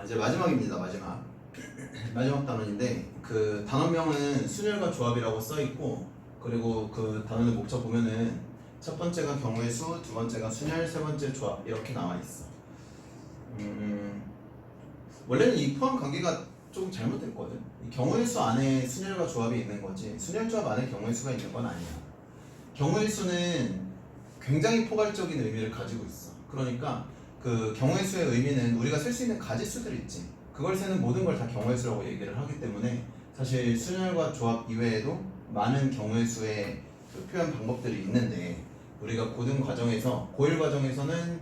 이제 마지막입니다. 마지막 단원인데 그 단원명은 순열과 조합이라고 써 있고, 그리고 그 단원의 목차 보면은 첫 번째가 경우의 수, 두 번째가 순열, 세 번째 조합 이렇게 나와 있어. 원래는 이 포함 관계가 조금 잘못됐거든. 이 경우의 수 안에 순열과 조합이 있는 거지, 순열 조합 안에 경우의 수가 있는 건 아니야. 경우의 수는 굉장히 포괄적인 의미를 가지고 있어. 그러니까 그 경우의 수의 의미는 우리가 쓸 수 있는 가지수들 있지, 그걸 세는 모든 걸 다 경우의 수라고 얘기를 하기 때문에 사실 순열과 조합 이외에도 많은 경우의 수의 그 표현 방법들이 있는데, 우리가 고등 과정에서 고1 과정에서는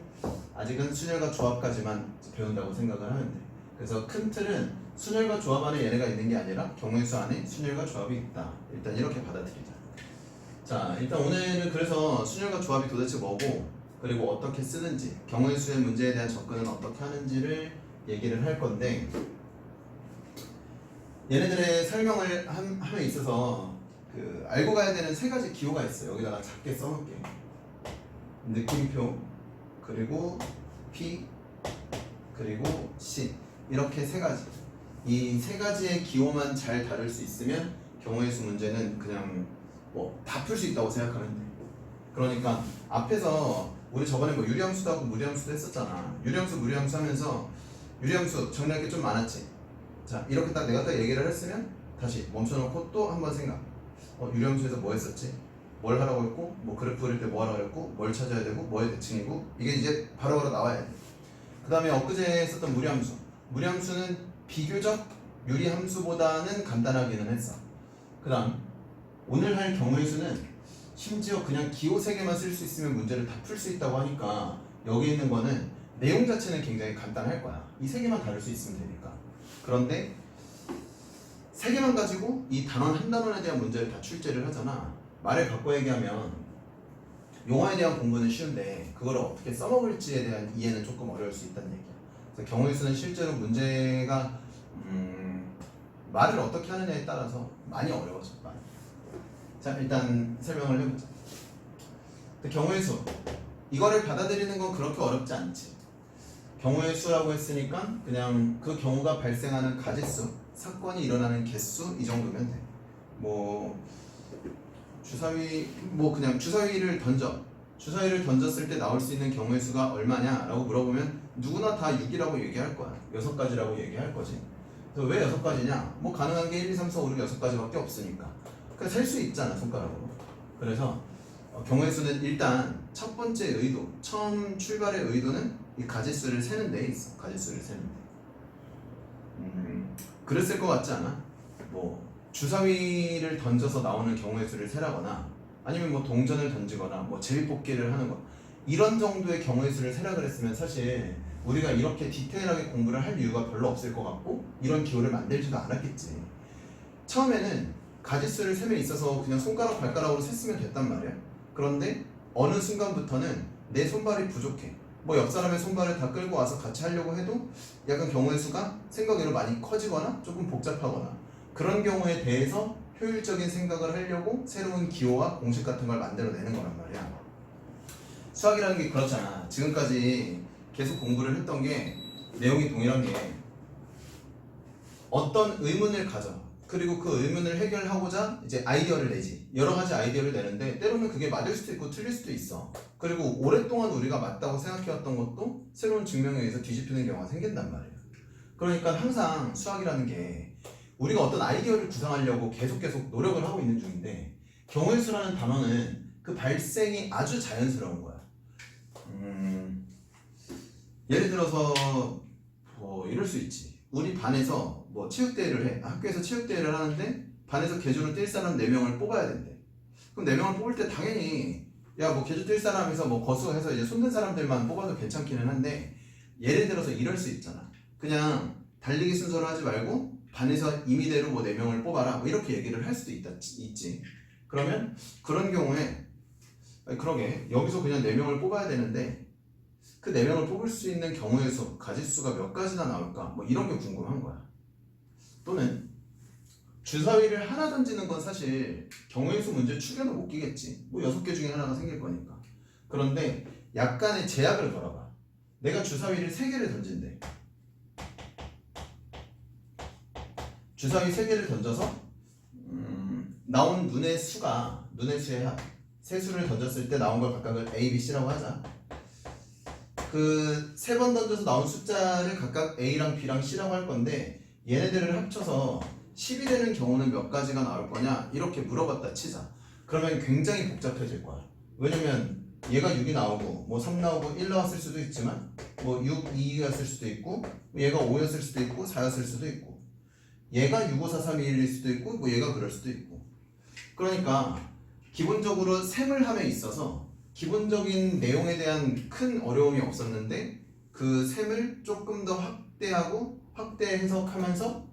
아직은 순열과 조합까지만 배운다고 생각을 하면 돼. 그래서 큰 틀은 순열과 조합 안에 얘네가 있는 게 아니라 경우의 수 안에 순열과 조합이 있다, 일단 이렇게 받아들이자. 자, 일단 오늘은 그래서 순열과 조합이 도대체 뭐고, 그리고 어떻게 쓰는지, 경우의 수의 문제에 대한 접근은 어떻게 하는지를 얘기를 할 건데, 얘네들의 설명을 함에 있어서 그 알고 가야 되는 세 가지 기호가 있어요. 여기다가 작게 써놓을게. 느낌표, 그리고 P, 그리고 C, 이렇게 세 가지. 이 세 가지의 기호만 잘 다룰 수 있으면 경우의 수 문제는 그냥 뭐 다 풀 수 있다고 생각하면 돼. 그러니까 앞에서 우리 저번에 뭐 유리함수도 하고 무리함수도 했었잖아. 유리함수, 무리함수 하면서 유리함수 정리할 게 좀 많았지. 자, 이렇게 딱 내가 딱 얘기를 했으면 다시 멈춰놓고 또 한 번 생각. 유리함수에서 뭐 했었지? 뭘 하라고 했고, 뭐 그래프 그릴 때 뭐 하라고 했고, 뭘 찾아야 되고, 뭐의 대칭이고, 이게 이제 바로바로 나와야 돼. 그 다음에 엊그제 했었던 무리함수. 무리함수는 비교적 유리함수보다는 간단하기는 했어. 그 다음 오늘 할 경우의 수는 심지어 그냥 기호 3개만 쓸 수 있으면 문제를 다 풀 수 있다고 하니까, 여기 있는 거는 내용 자체는 굉장히 간단할 거야. 이 3개만 다룰 수 있으면 되니까. 그런데 3개만 가지고 이 단원 한 단원에 대한 문제를 다 출제를 하잖아. 말을 바꿔 얘기하면 용어에 대한 공부는 쉬운데 그걸 어떻게 써먹을지에 대한 이해는 조금 어려울 수 있다는 얘기야. 그래서 경우의 수는 실제로 문제가 말을 어떻게 하느냐에 따라서 많이 어려워져. 많이. 자, 일단 설명을 해보자. 경우의 수, 이거를 받아들이는 건 그렇게 어렵지 않지. 경우의 수라고 했으니까 그냥 그 경우가 발생하는 가지수, 사건이 일어나는 개수, 이 정도면 돼. 뭐 주사위, 뭐 그냥 주사위를 던졌을 때 나올 수 있는 경우의 수가 얼마냐 라고 물어보면 누구나 다 6이라고 얘기할 거야. 6가지라고 얘기할 거지. 그래서 왜 6가지냐? 뭐 가능한 게 1, 2, 3, 4, 5, 6, 6가지밖에 없으니까. 그러니까 셀 수 있잖아, 손가락으로. 그래서 경우의 수는 일단 첫 번째 의도, 처음 출발의 의도는 이 가지수를 세는 데 있어. 가지수를 세는 데. 그랬을 것 같지 않아? 뭐 주사위를 던져서 나오는 경우의 수를 세라거나, 아니면 뭐 동전을 던지거나 뭐 제비뽑기를 하는 거, 이런 정도의 경우의 수를 세라 그랬으면 사실 우리가 이렇게 디테일하게 공부를 할 이유가 별로 없을 것 같고, 이런 기호를 만들지도 않았겠지. 처음에는 가지수를 셈에 있어서 그냥 손가락 발가락으로 셌으면 됐단 말이야. 그런데 어느 순간부터는 내 손발이 부족해. 뭐 옆 사람의 손발을 다 끌고 와서 같이 하려고 해도 약간 경우의 수가 생각외로 많이 커지거나 조금 복잡하거나, 그런 경우에 대해서 효율적인 생각을 하려고 새로운 기호와 공식 같은 걸 만들어내는 거란 말이야. 수학이라는 게 그렇잖아. 지금까지 계속 공부를 했던 게 내용이 동일한 게, 어떤 의문을 가져, 그리고 그 의문을 해결하고자 이제 아이디어를 내지. 여러 가지 아이디어를 내는데 때로는 그게 맞을 수도 있고 틀릴 수도 있어. 그리고 오랫동안 우리가 맞다고 생각해왔던 것도 새로운 증명에 의해서 뒤집히는 경우가 생긴단 말이야. 그러니까 항상 수학이라는 게 우리가 어떤 아이디어를 구상하려고 계속 노력을 하고 있는 중인데, 경우의 수라는 단어는 그 발생이 아주 자연스러운 거야. 예를 들어서 뭐 이럴 수 있지. 우리 반에서 뭐 체육대회를 해. 학교에서 체육대회를 하는데 반에서 계주를 뛸 사람 4명을 뽑아야 된대. 그럼 4명을 뽑을 때 당연히 야 뭐 계주 뛸 사람에서 뭐 거수해서 이제 손든 사람들만 뽑아도 괜찮기는 한데, 예를 들어서 이럴 수 있잖아. 그냥 달리기 순서로 하지 말고 반에서 임의대로 뭐 4명을 뽑아라, 뭐 이렇게 얘기를 할 수도 있지. 그러면 그런 경우에 그러게 여기서 그냥 4명을 뽑아야 되는데 그 4명을 뽑을 수 있는 경우의 수, 가지수가 몇 가지나 나올까? 뭐 이런 게 궁금한 거야. 또는 주사위를 하나 던지는 건 사실 경우의 수 문제 축에도 못 끼겠지. 뭐 6개 중에 하나가 생길 거니까. 그런데 약간의 제약을 걸어봐. 내가 주사위를 3개를 던진대. 주사위 3개를 던져서 나온 눈의 수의 합, 세 수를 던졌을 때 나온 걸 각각을 A, B, C라고 하자. 그 3번 던져서 나온 숫자를 각각 A랑 B랑 C라고 할 건데 얘네들을 합쳐서 10이 되는 경우는 몇 가지가 나올 거냐 이렇게 물어봤다 치자. 그러면 굉장히 복잡해질 거야. 왜냐면 얘가 6이 나오고 뭐 3 나오고 1 나왔을 수도 있지만 뭐 6, 2였을 수도 있고 얘가 5였을 수도 있고 4였을 수도 있고 얘가 6, 5, 4, 3, 2, 1일 수도 있고 뭐 얘가 그럴 수도 있고. 그러니까 기본적으로 셈을함에 있어서 기본적인 내용에 대한 큰 어려움이 없었는데 그 셈을 조금 더 확대 해석하면서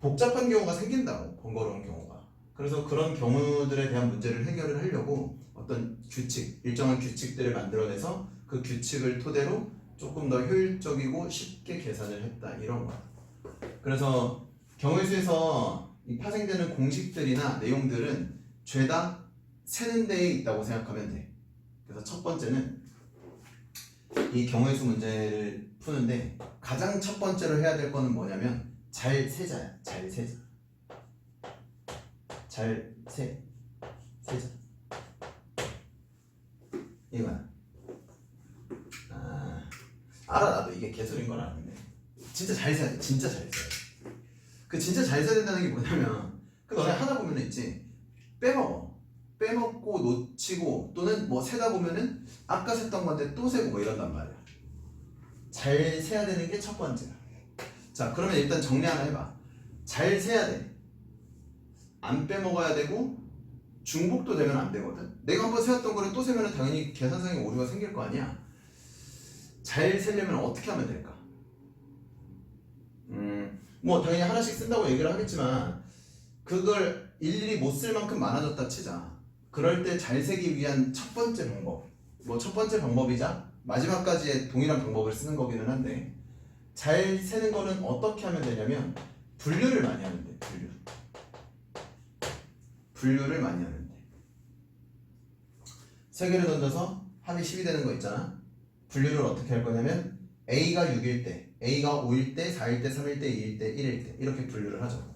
복잡한 경우가 생긴다고. 번거로운 경우가. 그래서 그런 경우들에 대한 문제를 해결을 하려고 어떤 규칙, 일정한 규칙들을 만들어내서 그 규칙을 토대로 조금 더 효율적이고 쉽게 계산을 했다 이런 거야. 그래서 경우의 수에서 이 파생되는 공식들이나 내용들은 죄다 세는 데에 있다고 생각하면 돼. 그래서 첫 번째는 이 경우의 수 문제를 푸는데 가장 첫 번째로 해야 될 거는 뭐냐면 잘 세자야. 잘 세자. 잘 세자. 이거야. 알아. 나도 이게 개소리인 건 아는데 진짜 잘 세야 돼. 진짜 잘 세야 돼. 그 진짜 잘 세야 된다는 게 뭐냐면 그 너네 하다 보면 있지. 빼먹고 놓치고 또는 뭐 세다 보면은 아까 셌던 건데 또 세고 뭐 이런단 말이야. 잘 세야 되는 게 첫 번째야. 자, 그러면 일단 정리 하나 해봐. 잘 세야 돼. 안 빼먹어야 되고 중복도 되면 안 되거든. 내가 한번 세웠던 거를 또 세면은 당연히 계산상의 오류가 생길 거 아니야. 잘 세려면 어떻게 하면 될까? 뭐 당연히 하나씩 쓴다고 얘기를 하겠지만 그걸 일일이 못 쓸 만큼 많아졌다 치자. 그럴 때 잘 세기 위한 첫 번째 방법, 뭐 첫 번째 방법이자 마지막까지의 동일한 방법을 쓰는 거기는 한데 잘 세는 거는 어떻게 하면 되냐면 분류를 많이 하면 돼. 분류를 많이 하면 돼. 3개를 던져서 합이 10이 되는 거 있잖아. 분류를 어떻게 할 거냐면 A가 6일 때, A가 5일 때, 4일 때, 3일 때, 2일 때, 1일 때 이렇게 분류를 하죠.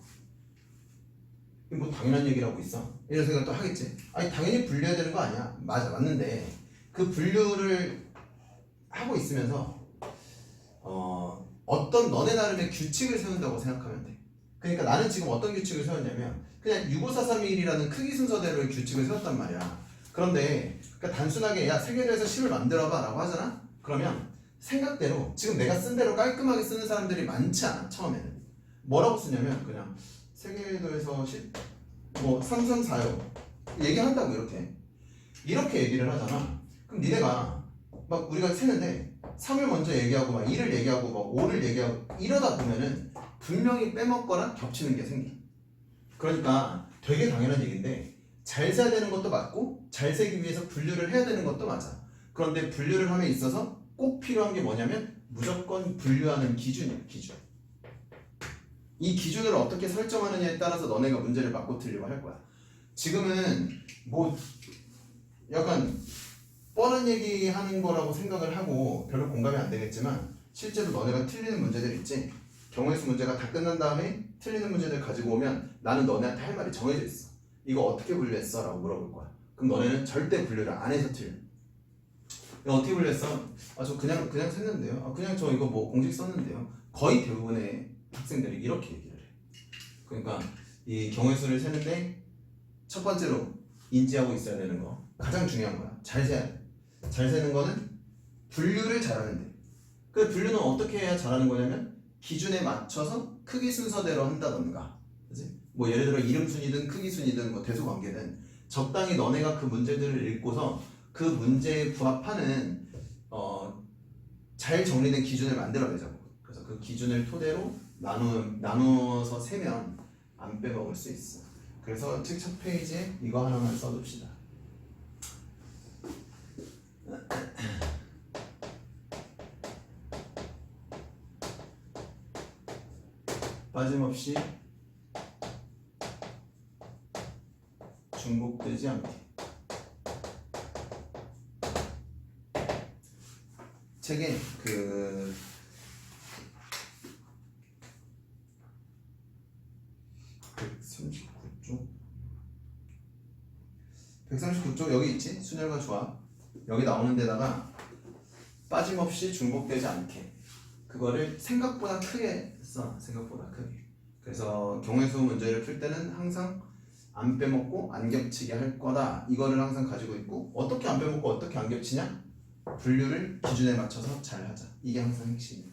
뭐 당연한 얘기라고 있어. 이런 생각 또 하겠지. 아니 당연히 분류해야 되는 거 아니야. 맞아, 맞는데 그 분류를 하고 있으면서 어떤 너네 나름의 규칙을 세운다고 생각하면 돼. 그러니까 나는 지금 어떤 규칙을 세웠냐면 그냥 6, 5, 4, 3, 2, 1이라는 크기 순서대로의 규칙을 세웠단 말이야. 그런데 그러니까 단순하게 야 3개로 해서 10을 만들어봐 라고 하잖아. 그러면 생각대로 지금 내가 쓴 대로 깔끔하게 쓰는 사람들이 많지 않아. 처음에는 뭐라고 쓰냐면 그냥 3개로 해서 10 뭐 3, 3, 4요 얘기한다고. 이렇게 얘기를 하잖아. 그럼 니네가 막 우리가 세는데 3을 먼저 얘기하고 막 2를 얘기하고 막 5를 얘기하고 이러다 보면은 분명히 빼먹거나 겹치는 게 생겨. 그러니까 되게 당연한 얘기인데 잘 세야 되는 것도 맞고 잘 세기 위해서 분류를 해야 되는 것도 맞아. 그런데 분류를 함에 있어서 꼭 필요한 게 뭐냐면 무조건 분류하는 기준이야. 기준. 이 기준을 어떻게 설정하느냐에 따라서 너네가 문제를 맞고 틀리고 할 거야. 지금은 뭐 약간 뻔한 얘기 하는 거라고 생각을 하고 별로 공감이 안 되겠지만 실제로 너네가 틀리는 문제들 있지. 경우의 수 문제가 다 끝난 다음에 틀리는 문제들 가지고 오면 나는 너네한테 할 말이 정해져 있어. 이거 어떻게 분류했어? 라고 물어볼 거야. 그럼 너네는 절대 분류를 안 해서 틀려. 이거 어떻게 분류했어? 저 그냥 샜는데요. 그냥 저 이거 뭐 공식 썼는데요. 거의 대부분의 학생들이 이렇게 얘기를 해. 그러니까 이 경우의 수를 세는데 첫 번째로 인지하고 있어야 되는 거 가장 중요한 거야. 잘 세야 돼. 잘 세는 거는 분류를 잘하는 데. 그 분류는 어떻게 해야 잘하는 거냐면 기준에 맞춰서 크기 순서대로 한다던가, 그치? 뭐 예를 들어 이름 순이든 크기 순이든 뭐 대소 관계든 적당히 너네가 그 문제들을 읽고서 그 문제에 부합하는 잘 정리된 기준을 만들어내자고. 그래서 그 기준을 토대로 나누어서 세면 안 빼먹을 수 있어. 그래서 책 첫 페이지에 이거 하나만 써둡시다. 빠짐없이 중복되지 않게. 책에 139쪽 139쪽 여기 있지? 순열과 조합 여기 나오는 데다가 빠짐없이 중복되지 않게 그거를 생각보다 크게 써. 생각보다 크게. 그래서 경우의 수 문제를 풀 때는 항상 안 빼먹고 안 겹치게 할 거다. 이거를 항상 가지고 있고 어떻게 안 빼먹고 어떻게 안 겹치냐? 분류를 기준에 맞춰서 잘 하자. 이게 항상 핵심이에요.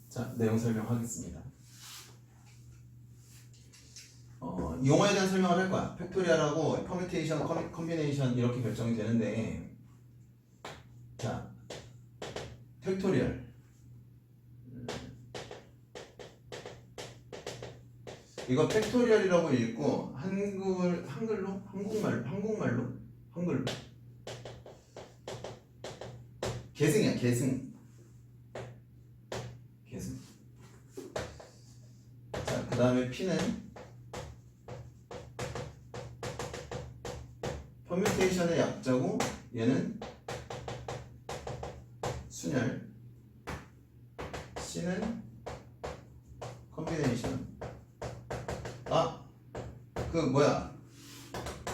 자, 내용 설명하겠습니다. 용어에 대한 설명을 할 거야. 팩토리얼하고 퍼뮤테이션, 컴비네이션 이렇게 결정이 되는데 자, 팩토리얼 이거 팩토리얼이라고 읽고 한글로 계승이야. 계승. 자, 그 다음에 P는 퍼뮤테이션의 약자고 얘는 순열. C는 컴비네이션. 그 뭐야?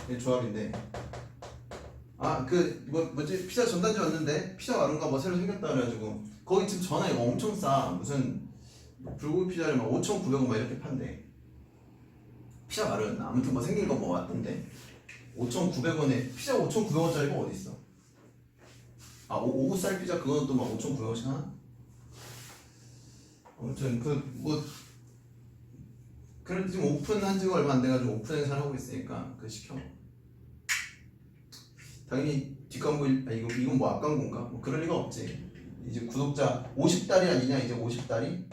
얘 조합인데. 뭐지? 피자 전단지 왔는데 피자 마른가 뭐 새로 생겼다 그래가지고 거기 지금 전화 이거 엄청 싸. 무슨 불고기 피자를 막 5,900원 막 이렇게 판대. 피자 마른 아무튼 뭐 생긴 거 뭐 왔던데 5,900원에 피자 5,900원짜리가 어디 있어? 오구살 피자 그건 또 막 5,900원씩 하나? 아무튼 그래도 지금 오픈한 지가 얼마 안 돼가지고 오픈 행사를 하고 있으니까 그거 시켜. 당연히 뒷광고 이건 뭐 앞광고인가? 뭐 그럴 리가 없지. 이제 구독자 50달이 아니냐 이제 50달이?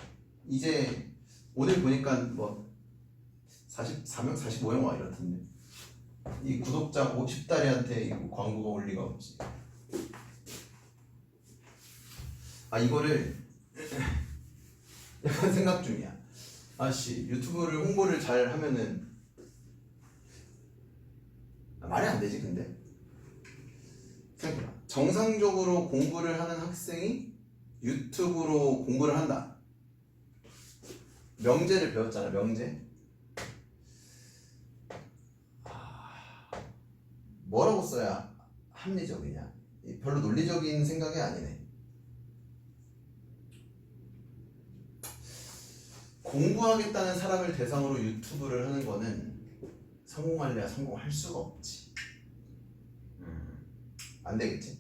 이제 오늘 보니까 뭐 44명, 45명 와 이렇던데. 이 구독자 50달이한테 광고가 올 리가 없지. 이거를 약간 생각 중이야. 유튜브를 홍보를 잘 하면은 말이 안 되지. 근데 생각해봐. 정상적으로 공부를 하는 학생이 유튜브로 공부를 한다. 명제를 배웠잖아. 명제. 뭐라고 써야 합리적이냐? 별로 논리적인 생각이 아니네. 공부하겠다는 사람을 대상으로 유튜브를 하는 거는 성공할래야 성공할 수가 없지. 안 되겠지?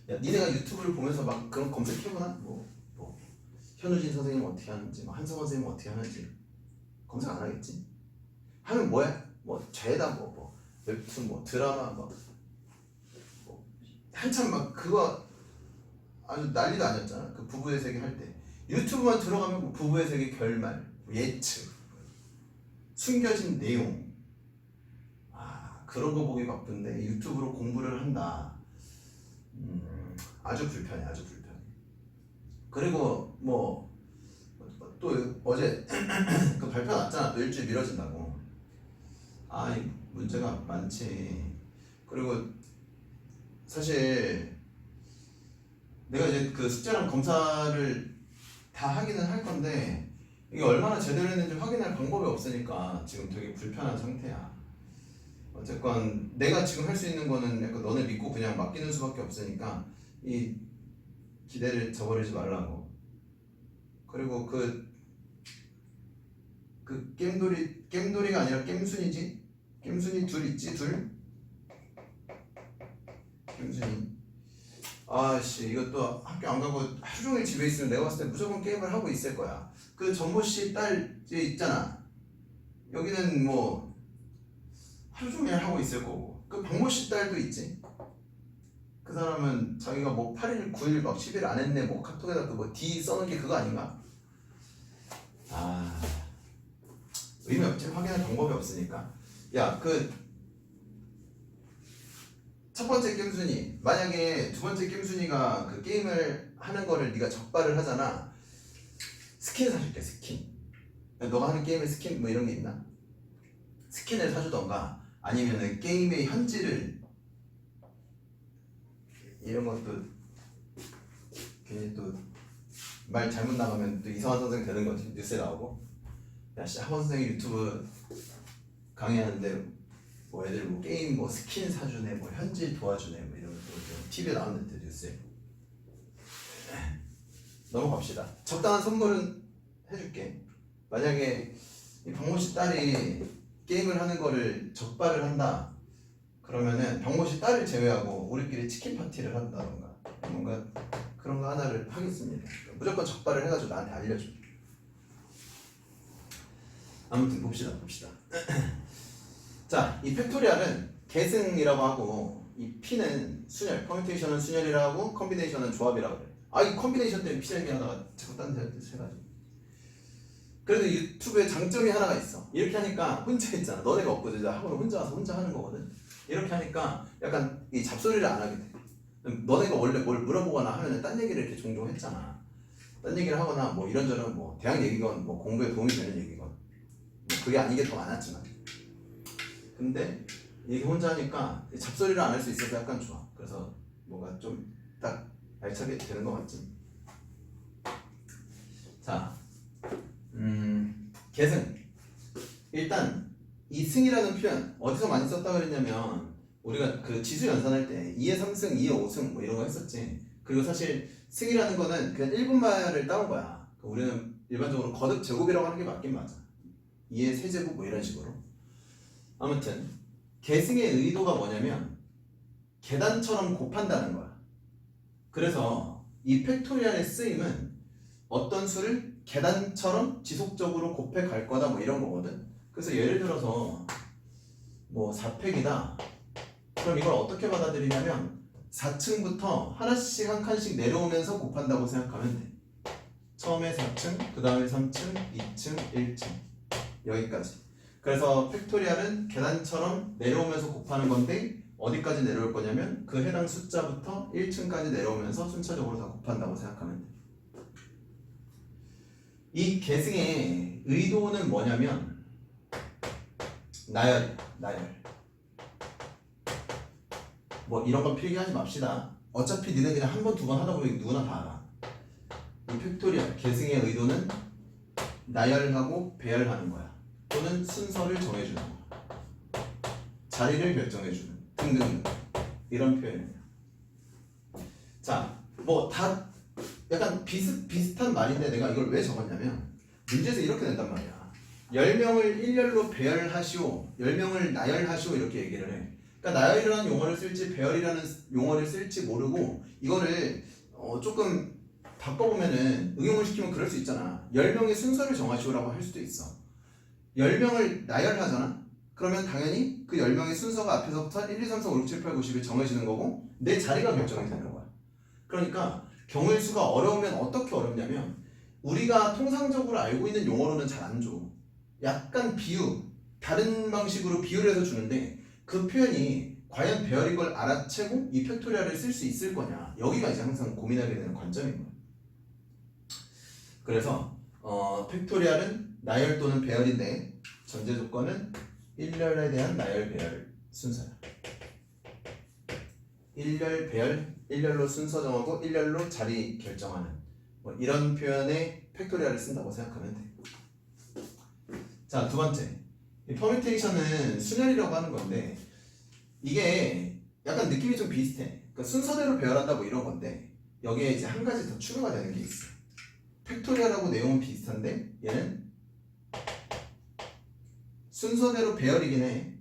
야, 니네가 유튜브를 보면서 막 그런 검색해보나? 뭐 현우진 선생님 어떻게 하는지, 한성원 선생님 어떻게 하는지 검색 안 하겠지? 하면 뭐야? 죄다 웹툰 드라마 한참 막 그거 아주 난리도 아니었잖아. 그 부부의 세계 할 때 유튜브만 들어가면 부부의 세계 결말, 예측, 숨겨진 내용 그런 거 보기 바쁜데 유튜브로 공부를 한다. 아주 불편해. 그리고 또 어제 그 발표 났잖아. 또 일주일 미뤄진다고. 이 문제가 많지. 그리고 사실 내가 이제 그 숙제랑 검사를 다 하기는 할 건데 이게 얼마나 제대로 했는지 확인할 방법이 없으니까 지금 되게 불편한 상태야. 어쨌건 내가 지금 할 수 있는 거는 약간 너네 믿고 그냥 맡기는 수밖에 없으니까 이 기대를 저버리지 말라고. 그리고 그 겜돌이가 아니라 겜순이지? 겜순이 둘 있지? 겜순이. 이것도 학교 안 가고 하루 종일 집에 있으면 내가 봤을 때 무조건 게임을 하고 있을 거야. 그 정모씨 딸 있잖아. 여기는 하루 종일 하고 있을 거고. 그 박모씨 딸도 있지. 그 사람은 자기가 8일, 9일, 10일 안 했네 카톡에다 D 써놓은 게 그거 아닌가? 의미 없지. 확인할 방법이 없으니까. 첫 번째 겜순이, 만약에 두 번째 겜순이가 그 게임을 하는 거를 네가 적발을 하잖아. 스킨 사줄게. 스킨. 너가 하는 게임에 스킨 이런 게 있나? 스킨을 사주던가 아니면은 게임의 현질을 이런 것도 괜히 또 말 잘못 나가면 또 이상한 선생 되는 거지. 뉴스에 나오고. 야, 씨, 학원 선생님 유튜브 강의하는데 뭐 애들 뭐 게임 뭐 스킨 사주네, 뭐 현질 도와주네, 뭐 이런 거 TV에 나오는데 뉴스에. 넘어갑시다. 적당한 선물은 해줄게. 만약에 이 박모씨 딸이 게임을 하는 거를 적발을 한다. 그러면은 박모씨 딸을 제외하고 우리끼리 치킨 파티를 한다던가 뭔가 그런 거 하나를 하겠습니다. 무조건 적발을 해가지고 나한테 알려줘. 아무튼 봅시다. 자, 이 팩토리얼은 계승이라고 하고 이 P는 순열, 퍼뮤테이션은 순열이라고 하고 컴비네이션은 조합이라고 그래. 아, 이 컴비네이션 때문에 P 얘기하다가 자꾸 딴 데 해가지고. 그래도 유튜브에 장점이 하나가 있어. 이렇게 하니까 혼자 있잖아. 너네가 없거든. 학원을 혼자 와서 혼자 하는 거거든. 이렇게 하니까 약간 이 잡소리를 안 하게 돼. 너네가 원래 뭘 물어보거나 하면은 딴 얘기를 이렇게 종종 했잖아. 딴 얘기를 하거나 뭐 이런저런 뭐 대학 얘기건 뭐 공부에 도움이 되는 얘기건 뭐 그게 아닌 게 더 많았지만, 근데 이게 혼자 하니까 잡소리를 안 할 수 있어서 약간 좋아. 그래서 뭔가 좀 딱 알차게 되는 것 같지. 자, 계승. 일단 이 승이라는 표현 어디서 많이 썼다 그랬냐면 우리가 그 지수 연산할 때 2의 3승, 2의 5승 뭐 이런 거 했었지. 그리고 사실 승이라는 거는 그냥 1분말을 따온 거야. 우리는 일반적으로 거듭 제곱이라고 하는 게 맞긴 맞아. 2의 세제곱 뭐 이런 식으로. 아무튼 계승의 의도가 뭐냐면 계단처럼 곱한다는 거야. 그래서 이 팩토리얼의 쓰임은 어떤 수를 계단처럼 지속적으로 곱해 갈 거다 뭐 이런 거거든. 그래서 예를 들어서 뭐 4팩이다. 그럼 이걸 어떻게 받아들이냐면 4층부터 하나씩 한 칸씩 내려오면서 곱한다고 생각하면 돼. 처음에 4층, 그 다음에 3층, 2층, 1층 여기까지. 그래서 팩토리얼은 계단처럼 내려오면서 곱하는 건데 어디까지 내려올 거냐면 그 해당 숫자부터 1층까지 내려오면서 순차적으로 다 곱한다고 생각하면 돼. 이 계승의 의도는 뭐냐면 나열이야. 나열. 뭐 이런 건 필기하지 맙시다. 어차피 니네 그냥 한 번, 두 번 하다 보면 누구나 다 알아. 이 팩토리얼 계승의 의도는 나열하고 배열하는 거야. 또는 순서를 정해주는 거야. 자리를 결정해주는 등등 이런 표현이에요. 자, 뭐 다 약간 비슷한 말인데 내가 이걸 왜 적었냐면 문제에서 이렇게 낸단 말이야. 10명을 일렬로 배열하시오, 10명을 나열하시오 이렇게 얘기를 해. 그러니까 나열이라는 용어를 쓸지 배열이라는 용어를 쓸지 모르고 이거를 조금 바꿔보면은 응용을 시키면 그럴 수 있잖아. 10명의 순서를 정하시오라고 할 수도 있어. 10명을 나열하잖아? 그러면 당연히 그 10명의 순서가 앞에서부터 1, 2, 3, 4, 5, 6, 7, 8, 9, 10이 정해지는 거고 내 자리가 결정이 되는 거야. 그러니까 경우의 수가 어려우면 어떻게 어렵냐면 우리가 통상적으로 알고 있는 용어로는 잘 안 줘. 약간 비유, 다른 방식으로 비유를 해서 주는데 그 표현이 과연 배열인 걸 알아채고 이 팩토리얼을 쓸 수 있을 거냐, 여기가 이제 항상 고민하게 되는 관점인 거야. 그래서 팩토리얼은 나열 또는 배열인데 전제 조건은 일렬에 대한 나열 배열 순서야. 일렬 배열, 일렬로 순서 정하고 일렬로 자리 결정하는 뭐 이런 표현에 팩토리얼을 쓴다고 생각하면 돼. 자, 두 번째, 이 퍼뮤테이션은 순열이라고 하는 건데 이게 약간 느낌이 좀 비슷해. 그러니까 순서대로 배열한다 뭐 이런 건데 여기에 이제 한 가지 더 추가가 되는 게 있어. 팩토리얼하고 내용은 비슷한데 얘는 순서대로 배열이긴 해.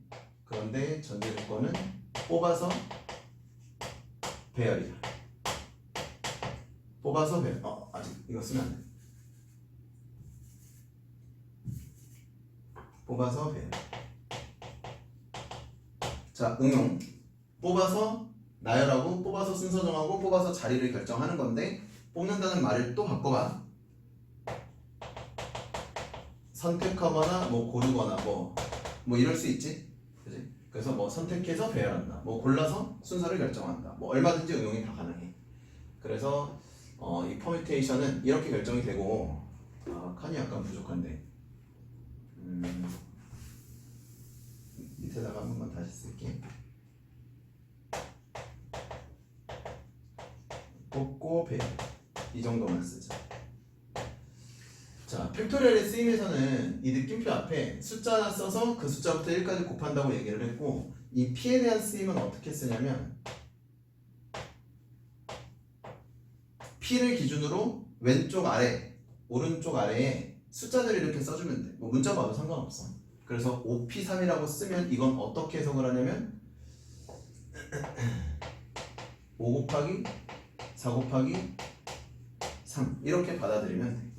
그런데 전제 조건은 뽑아서 배열이야. 뽑아서 배열. 아직 이거 쓰면 안 돼. 뽑아서 배열. 자, 응용. 뽑아서 나열하고 뽑아서 순서 정하고 뽑아서 자리를 결정하는 건데 뽑는다는 말을 또 바꿔봐. 선택하거나 뭐 고르거나 뭐 이럴 수 있지, 그지? 그래서 뭐 선택해서 배열한다, 뭐 골라서 순서를 결정한다, 뭐 얼마든지 응용이 다 가능해. 그래서 이 퍼뮤테이션은 이렇게 결정이 되고 칸이 약간 부족한데 밑에다가 한 번만 다시 쓸게. 뽑고 배열 이 정도만 쓰자. 자, 팩토리얼의 쓰임에서는 이 느낌표 앞에 숫자 하나 써서 그 숫자부터 1까지 곱한다고 얘기를 했고, 이 p에 대한 쓰임은 어떻게 쓰냐면 p를 기준으로 왼쪽 아래, 오른쪽 아래에 숫자들을 이렇게 써주면 돼. 뭐 문자 봐도 상관없어. 그래서 5p3이라고 쓰면 이건 어떻게 해석을 하냐면 5 곱하기 4 곱하기 3 이렇게 받아들이면 돼.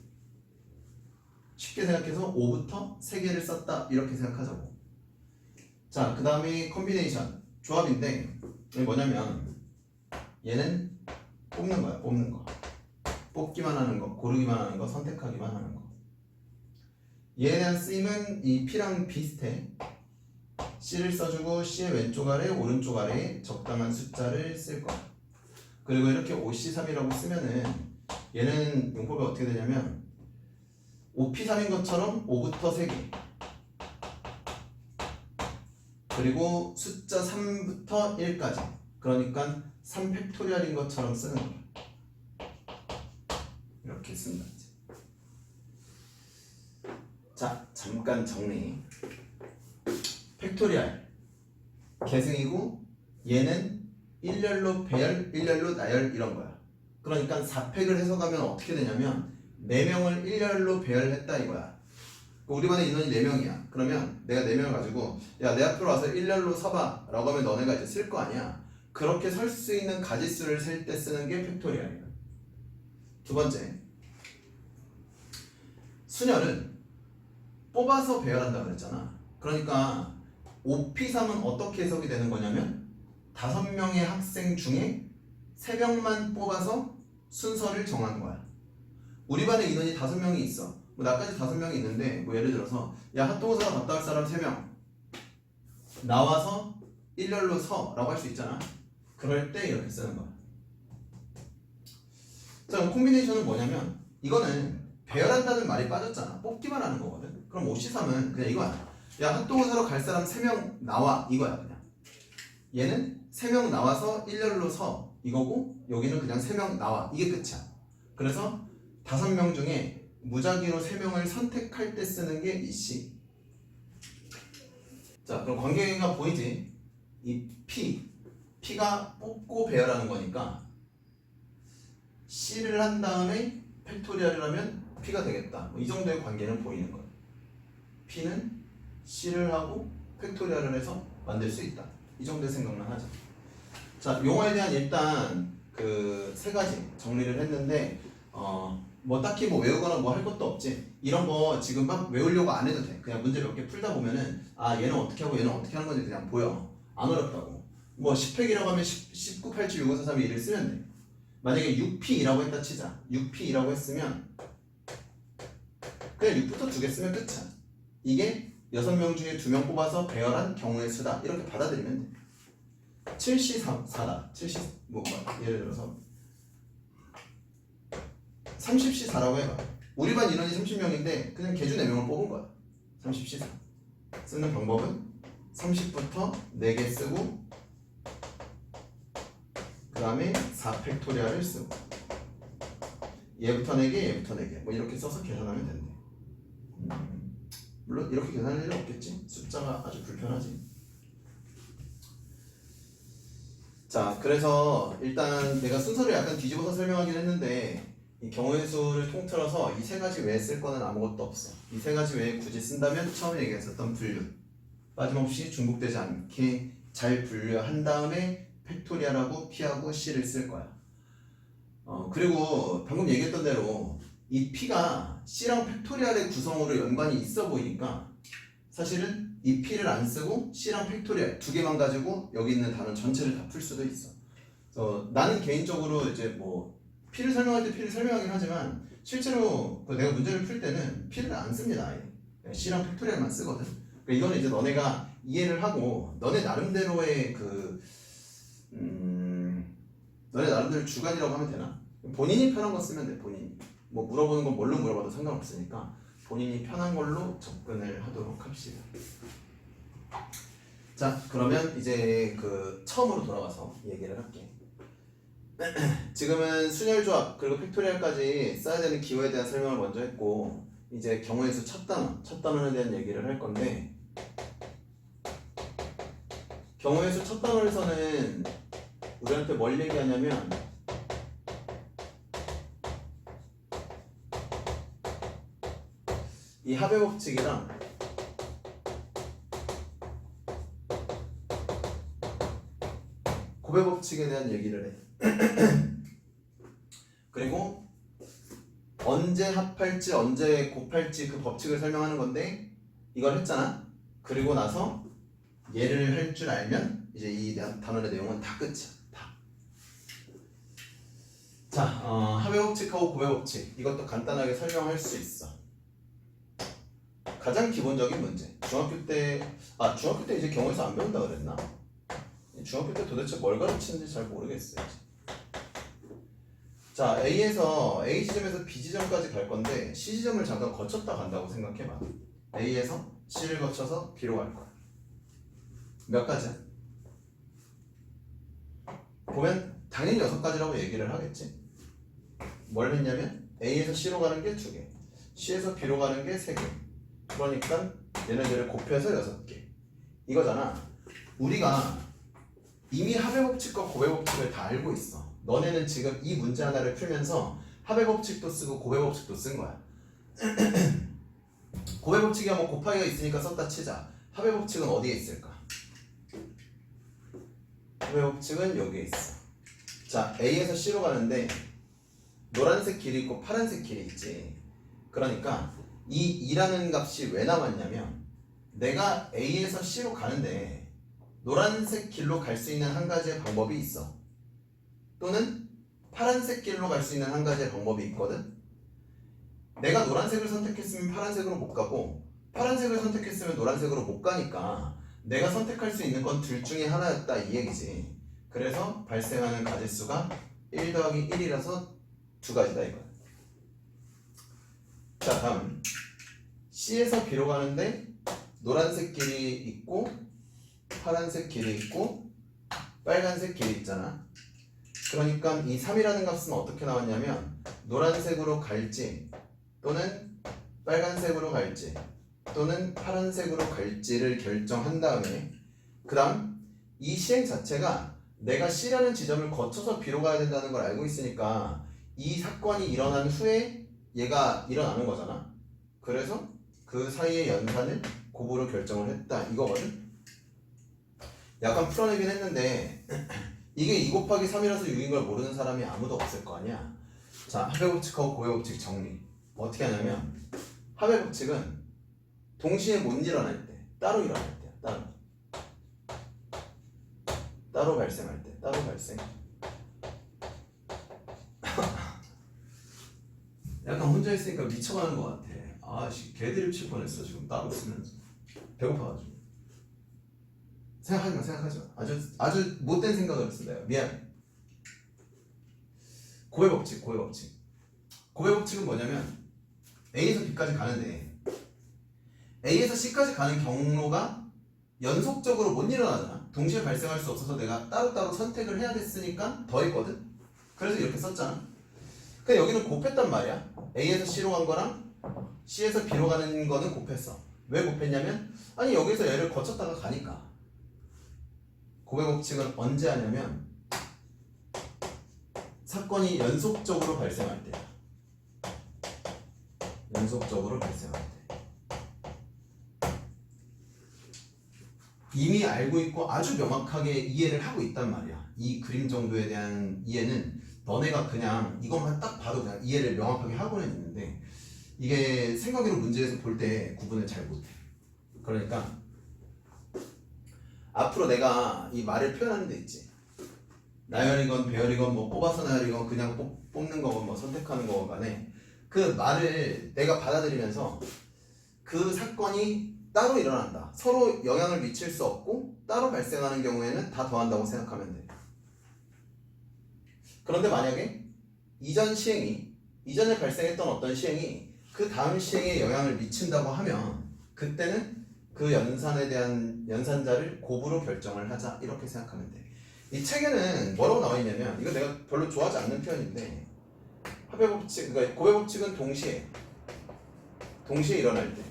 쉽게 생각해서 5부터 3개를 썼다 이렇게 생각하자고. 자, 그 다음에 컴비네이션 조합인데 이게 뭐냐면 얘는 뽑는 거야. 뽑는 거. 뽑기만 하는 거, 고르기만 하는 거, 선택하기만 하는 거. 얘에 대한 쓰임은 이 P랑 비슷해. C를 써주고 C의 왼쪽 아래, 오른쪽 아래에 적당한 숫자를 쓸 거야. 그리고 이렇게 5C3이라고 쓰면은 얘는 용법이 어떻게 되냐면 5P3인 것처럼 5부터 3개 그리고 숫자 3부터 1까지 그러니까 3팩토리얼인 것처럼 쓰는 거야. 이렇게 쓴다. 자, 잠깐 정리. 팩토리얼 계승이고 얘는 일렬로 배열, 일렬로 나열 이런 거야. 그러니까 4팩을 해석하면 어떻게 되냐면 4명을 일렬로 배열했다 이거야. 우리 반에 인원이 4명이야. 그러면 내가 4명을 가지고 야, 내 앞으로 와서 일렬로 서봐 라고 하면 너네가 이제 쓸 거 아니야. 그렇게 설 수 있는 가지수를 셀 때 쓰는 게 팩토리얼이야. 두 번째, 순열은 뽑아서 배열한다 그랬잖아. 그러니까 5P3은 어떻게 해석이 되는 거냐면 5명의 학생 중에 3명만 뽑아서 순서를 정한 거야. 우리 반에 인원이 5명이 있어. 뭐 나까지 5명이 있는데 뭐 예를 들어서 야, 핫도그사가 갔다 올 사람 3명 나와서 일렬로 서 라고 할 수 있잖아. 그럴 때 이렇게 쓰는 거야. 자, 그럼 콤비네이션은 뭐냐면 이거는 배열한다는 말이 빠졌잖아. 뽑기만 하는 거거든. 그럼 5C3은 그냥 이거야. 야, 핫도그 사러 갈 사람 3명 나와 이거야. 그냥 얘는 3명 나와서 일렬로 서 이거고 여기는 그냥 3명 나와 이게 끝이야. 그래서 5명 중에 무작위로 3명을 선택할 때 쓰는 게 이 C. 자, 그럼 관계가 보이지? 이 P가 뽑고 배열하는 거니까 C를 한 다음에 팩토리얼을 하면 P가 되겠다. 이 정도의 관계는 보이는 거예요. P는 C를 하고 팩토리얼을 해서 만들 수 있다. 이 정도의 생각만 하자. 자, 용어에 대한 일단 그 세 가지 정리를 했는데 뭐 딱히 뭐 외우거나 뭐 할 것도 없지. 이런 거 지금 막 외우려고 안 해도 돼. 그냥 문제 몇 개 풀다 보면은 아, 얘는 어떻게 하고 얘는 어떻게 하는 건지 그냥 보여. 안 어렵다고. 뭐 10팩이라고 하면 19, 87, 65, 43, 1을 쓰면 돼. 만약에 6P이라고 했다 치자. 6P이라고 했으면 그냥 6부터 2개 쓰면 끝이야. 이게 6명 중에 2명 뽑아서 배열한 경우의 수다. 이렇게 받아들이면 돼. 7C4다. 7C 뭐 예를 들어서 30C4라고 해봐. 우리 반 인원이 30명인데 그냥 계주 4명을 뽑은 거야. 30C4 쓰는 방법은 30부터 4개 쓰고 그 다음에 4팩토리얼을 쓰고 얘부터 4개 얘부터 4개 뭐 이렇게 써서 계산하면 된대. 물론 이렇게 계산할 일은 없겠지. 숫자가 아주 불편하지. 자, 그래서 일단 내가 순서를 약간 뒤집어서 설명하긴 했는데 이 경우의 수를 통틀어서 이 세 가지 외에 쓸 거는 아무것도 없어. 이 세 가지 외에 굳이 쓴다면 처음에 얘기했었던 분류 빠짐없이 중복되지 않게 잘 분류한 다음에 팩토리얼하고 P하고 C를 쓸 거야. 그리고 방금 얘기했던 대로 이 P가 C랑 팩토리얼의 구성으로 연관이 있어 보이니까 사실은 이 P를 안 쓰고 C랑 팩토리얼 2개만 가지고 여기 있는 단원 전체를 다 풀 수도 있어. 나는 개인적으로 이제 뭐 P를 설명할 때 P를 설명하긴 하지만 실제로 내가 문제를 풀 때는 P를 안 씁니다. 아예. C랑 팩토리얼만 쓰거든. 그러니까 이거는 이제 너네가 이해를 하고 너네 나름대로의 너네 나름대로 주관이라고 하면 되나? 본인이 편한 거 쓰면 돼. 본인이 뭐 물어보는 건 뭘로 물어봐도 상관없으니까 본인이 편한 걸로 접근을 하도록 합시다. 자, 그러면 이제 처음으로 돌아와서 얘기를 할게. 지금은 순열조합 그리고 팩토리얼까지 써야 되는 기호에 대한 설명을 먼저 했고 이제 경우의 수 첫 단원에 대한 얘기를 할 건데 경우의 수 첫 단원에서는 우리한테 뭘 얘기하냐면 이 합의 법칙이랑 곱의 법칙에 대한 얘기를 해. 그리고 언제 합할지 언제 곱할지 그 법칙을 설명하는 건데 이걸 했잖아. 그리고 나서 얘를 할 줄 알면 이제 이 단원의 내용은 다 끝이야. 다. 자, 합의 법칙하고 곱의 법칙 이것도 간단하게 설명할 수 있어. 가장 기본적인 문제. 중학교 때 이제 경우에서 안 배운다 그랬나? 중학교 때 도대체 뭘 가르치는지 잘 모르겠어요. 자, A에서 A 지점에서 B 지점까지 갈 건데 C 지점을 잠깐 거쳤다 간다고 생각해봐. A에서 C를 거쳐서 B로 갈 거야. 몇 가지야? 보면 당연히 6가지라고 얘기를 하겠지. 뭘 했냐면 A에서 C로 가는 게 2개, C에서 B로 가는 게 3개. 그러니까 얘네들을 곱해서 6개. 이거잖아. 우리가 이미 합의 법칙과 곱의 법칙을 다 알고 있어. 너네는 지금 이 문제 하나를 풀면서 합의 법칙도 쓰고 곱의 법칙도 쓴 거야. 곱의 법칙이야 뭐 곱하기가 있으니까 썼다 치자. 합의 법칙은 어디에 있을까? 합의 법칙은 여기에 있어. 자, A에서 C로 가는데 노란색 길이 있고 파란색 길이 있지. 그러니까 이 2라는 값이 왜 나왔냐면 내가 A에서 C로 가는데 노란색 길로 갈 수 있는 한 가지의 방법이 있어. 또는 파란색 길로 갈 수 있는 한 가지의 방법이 있거든. 내가 노란색을 선택했으면 파란색으로 못 가고 파란색을 선택했으면 노란색으로 못 가니까 내가 선택할 수 있는 건 둘 중에 하나였다 이 얘기지. 그래서 발생하는 가짓수가 1 더하기 1이라서 2가지다 이거야. 자, 다음 C에서 B로 가는데 노란색 길이 있고 파란색 길이 있고 빨간색 길이 있잖아. 그러니까 이 3이라는 값은 어떻게 나왔냐면 노란색으로 갈지 또는 빨간색으로 갈지 또는 파란색으로 갈지를 결정한 다음에 그 다음 이 시행 자체가 내가 C라는 지점을 거쳐서 B로 가야 된다는 걸 알고 있으니까 이 사건이 일어난 후에 얘가 일어나는 거잖아. 그래서 그 사이의 연산을 곱으로 결정을 했다 이거거든. 약간 풀어내긴 했는데 이게 2 곱하기 3이라서 6인 걸 모르는 사람이 아무도 없을 거 아니야. 자, 합의 법칙하고 곱의 법칙 정리 어떻게 하냐면 합의 법칙은 동시에 못 일어날 때 따로 일어날 때 따로 발생할 때 따로 발생. 약간 혼자 있으니까 미쳐가는 것 같아. 아씨 개드립 칠 뻔했어 지금 따로 쓰면서 배고파가지고. 생각하지 마. 아주 못된 생각을 했어 내가. 미안. 곱의 법칙. 곱의 법칙은 뭐냐면 A에서 B까지 가는데 A에서 C까지 가는 경로가 연속적으로 못 일어나잖아. 동시에 발생할 수 없어서 내가 따로따로 선택을 해야 됐으니까 더했거든. 그래서 이렇게 썼잖아. 근데 여기는 곱했단 말이야. A에서 C로 간 거랑 C에서 B로 가는 거는 곱했어. 왜 곱했냐면 아니 여기서 얘를 거쳤다가 가니까. 곱의 법칙은 언제 하냐면 사건이 연속적으로 발생할 때야. 연속적으로 발생할 때. 이미 알고 있고 아주 명확하게 이해를 하고 있단 말이야. 이 그림 정도에 대한 이해는 너네가 그냥 이것만 딱 봐도 그냥 이해를 명확하게 하고는 있는데 이게 생각으로 문제에서 볼 때 구분을 잘 못해. 그러니까 앞으로 내가 이 말을 표현하는 데 있지. 나열이건 배열이건 뭐 뽑아서 나열이건 그냥 뽑는 거건 뭐 선택하는 거건 간에 그 말을 내가 받아들이면서 그 사건이 따로 일어난다. 서로 영향을 미칠 수 없고 따로 발생하는 경우에는 다 더한다고 생각하면 돼. 그런데 만약에 이전에 발생했던 어떤 시행이 그 다음 시행에 영향을 미친다고 하면 그때는 그 연산에 대한 연산자를 곱으로 결정을 하자 이렇게 생각하면 돼. 이 책에는 뭐라고 나와 있냐면 이거 내가 별로 좋아하지 않는 표현인데 합의 법칙, 그러니까 곱의 법칙은 동시에 동시에 일어날 때,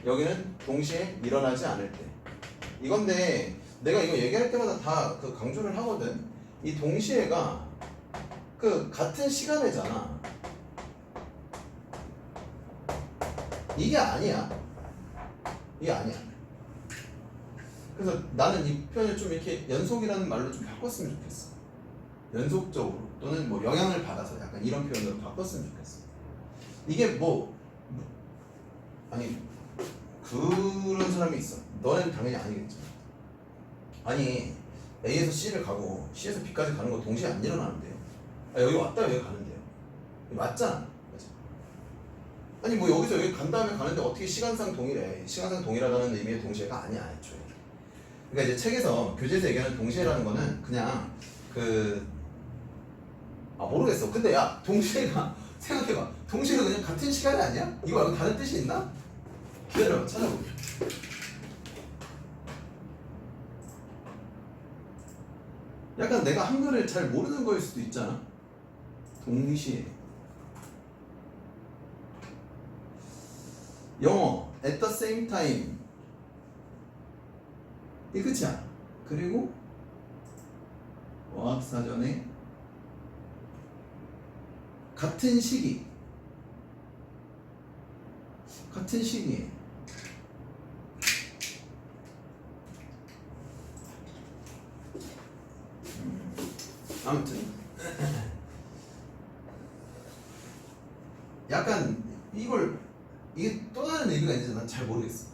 여기는 동시에 일어나지 않을 때. 이건데 내가 이거 얘기할 때마다 다 그 강조를 하거든. 이 동시에가 그 같은 시간에잖아. 이게 아니야. 이게 아니야. 그래서 나는 이 표현을 좀 이렇게 연속이라는 말로 좀 바꿨으면 좋겠어. 연속적으로 또는 뭐 영향을 받아서 약간 이런 표현으로 바꿨으면 좋겠어. 이게 아니 그런 사람이 있어. 너는 당연히 아니겠지. 아니 A에서 C를 가고 C에서 B까지 가는 거 동시에 안 일어나는데요. 여기 왔다 여기 가는데요. 맞잖아. 맞아. 아니 뭐 여기서 여기 간 다음에 가는데 어떻게 시간상 동일해. 시간상 동일하다는 의미의 동시에가 아니야 애초에. 그러니까 이제 책에서 교재에서 얘기하는 동시에라는 거는 그냥 모르겠어. 근데 야 동시에가 생각해봐. 동시에가 그냥 같은 시간이 아니야? 이거 말고 다른 뜻이 있나? 기다려봐. 찾아볼게. 약간 내가 한글을 잘 모르는 거일 수도 있잖아. 동시에. 영어 at the same time. 이 끝이야. 그리고 어학사전에 같은 시기. 같은 시기에. 아무튼 약간 이게 또 다른 의미가 있는지 난 잘 모르겠어.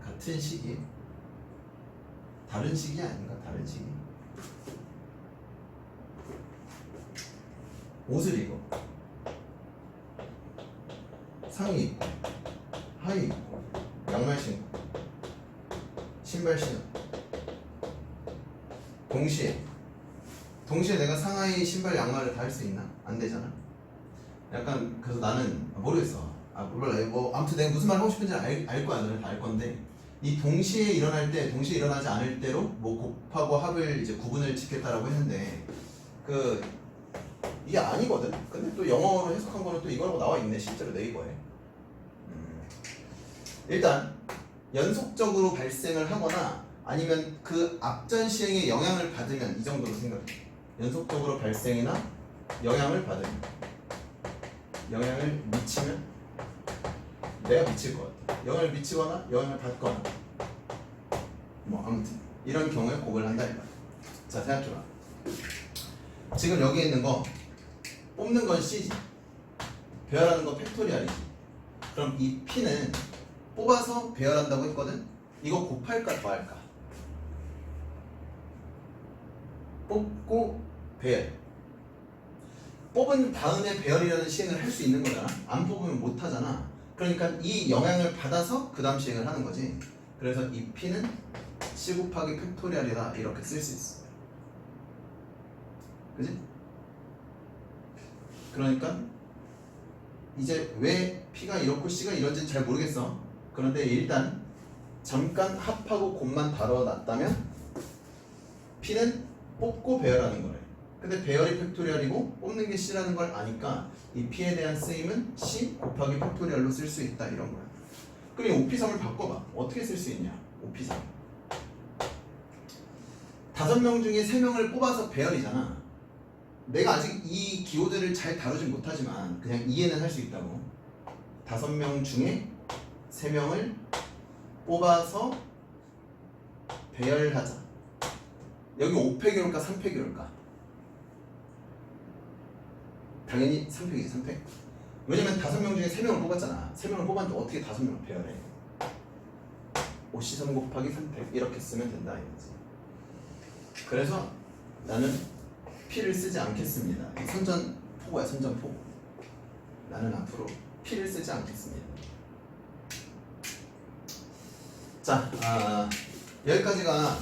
같은 시기에 다른 시기 아닌가? 다른 시기. 옷을 입어. 상의 입고 하의 입고 양말 신고 신발 신어. 동시에 내가 상하이 신발 양말을 다 할 수 있나? 안 되잖아. 약간 그래서 나는 모르겠어. 몰라. 뭐 아무튼 내가 무슨 말 하고 싶은지 알 거야. 너는 다 알 건데 이 동시에 일어날 때, 동시에 일어나지 않을 때로 뭐 곱하고 합을 이제 구분을 짓겠다라고 했는데 이게 아니거든. 근데 또 영어로 해석한 거는 또 이거라고 나와 있네. 실제로 네이버에. 일단 연속적으로 발생을 하거나 아니면 그 앞전 시행에 영향을 받으면 이 정도로 생각해. 연속적으로 발생이나 영향을 받으면, 영향을 미치면, 내가 미칠 것 같아. 영향을 미치거나 영향을 받거나 뭐 아무튼 이런 경우에 곱을 한다 이거야. 자 생각해봐. 지금 여기 있는 거 뽑는 건 C지, 배열하는 거 팩토리얼이지. 그럼 이 P는 뽑아서 배열한다고 했거든. 이거 곱할까 더할까? 뽑고 배열. 뽑은 다음에 배열이라는 시행을 할 수 있는 거잖아. 안 뽑으면 못 하잖아. 그러니까 이 영향을 받아서 그 다음 시행을 하는 거지. 그래서 이 P는 C 곱하기 팩토리얼이다 이렇게 쓸 수 있어. 그지? 그러니까 이제 왜 P가 이렇고 C가 이런지는 잘 모르겠어. 그런데 일단 잠깐 합하고 곱만 다뤄놨다면 P는 뽑고 배열하는 거래. 근데 배열이 팩토리얼이고 뽑는 게 C라는 걸 아니까 이 P에 대한 쓰임은 C 곱하기 팩토리얼로 쓸 수 있다 이런 거야. 그럼 OP3을 바꿔봐. 어떻게 쓸 수 있냐? OP3 5명 중에 3명을 뽑아서 배열이잖아. 내가 아직 이 기호들을 잘 다루진 못하지만 그냥 이해는 할 수 있다고. 5명 중에 3명을 뽑아서 배열하자. 여기 5팩이올까 3팩이올까? 당연히 3팩이지. 3팩. 왜냐면 5명 중에 3명을 뽑았잖아. 3명을 뽑았는데 어떻게 5명을 배열해? 5C3 곱하기 3팩 이렇게 쓰면 된다 이거지. 그래서 나는 P를 쓰지 않겠습니다. 선전포고야. 선전포고. 나는 앞으로 P를 쓰지 않겠습니다. 자, 여기까지가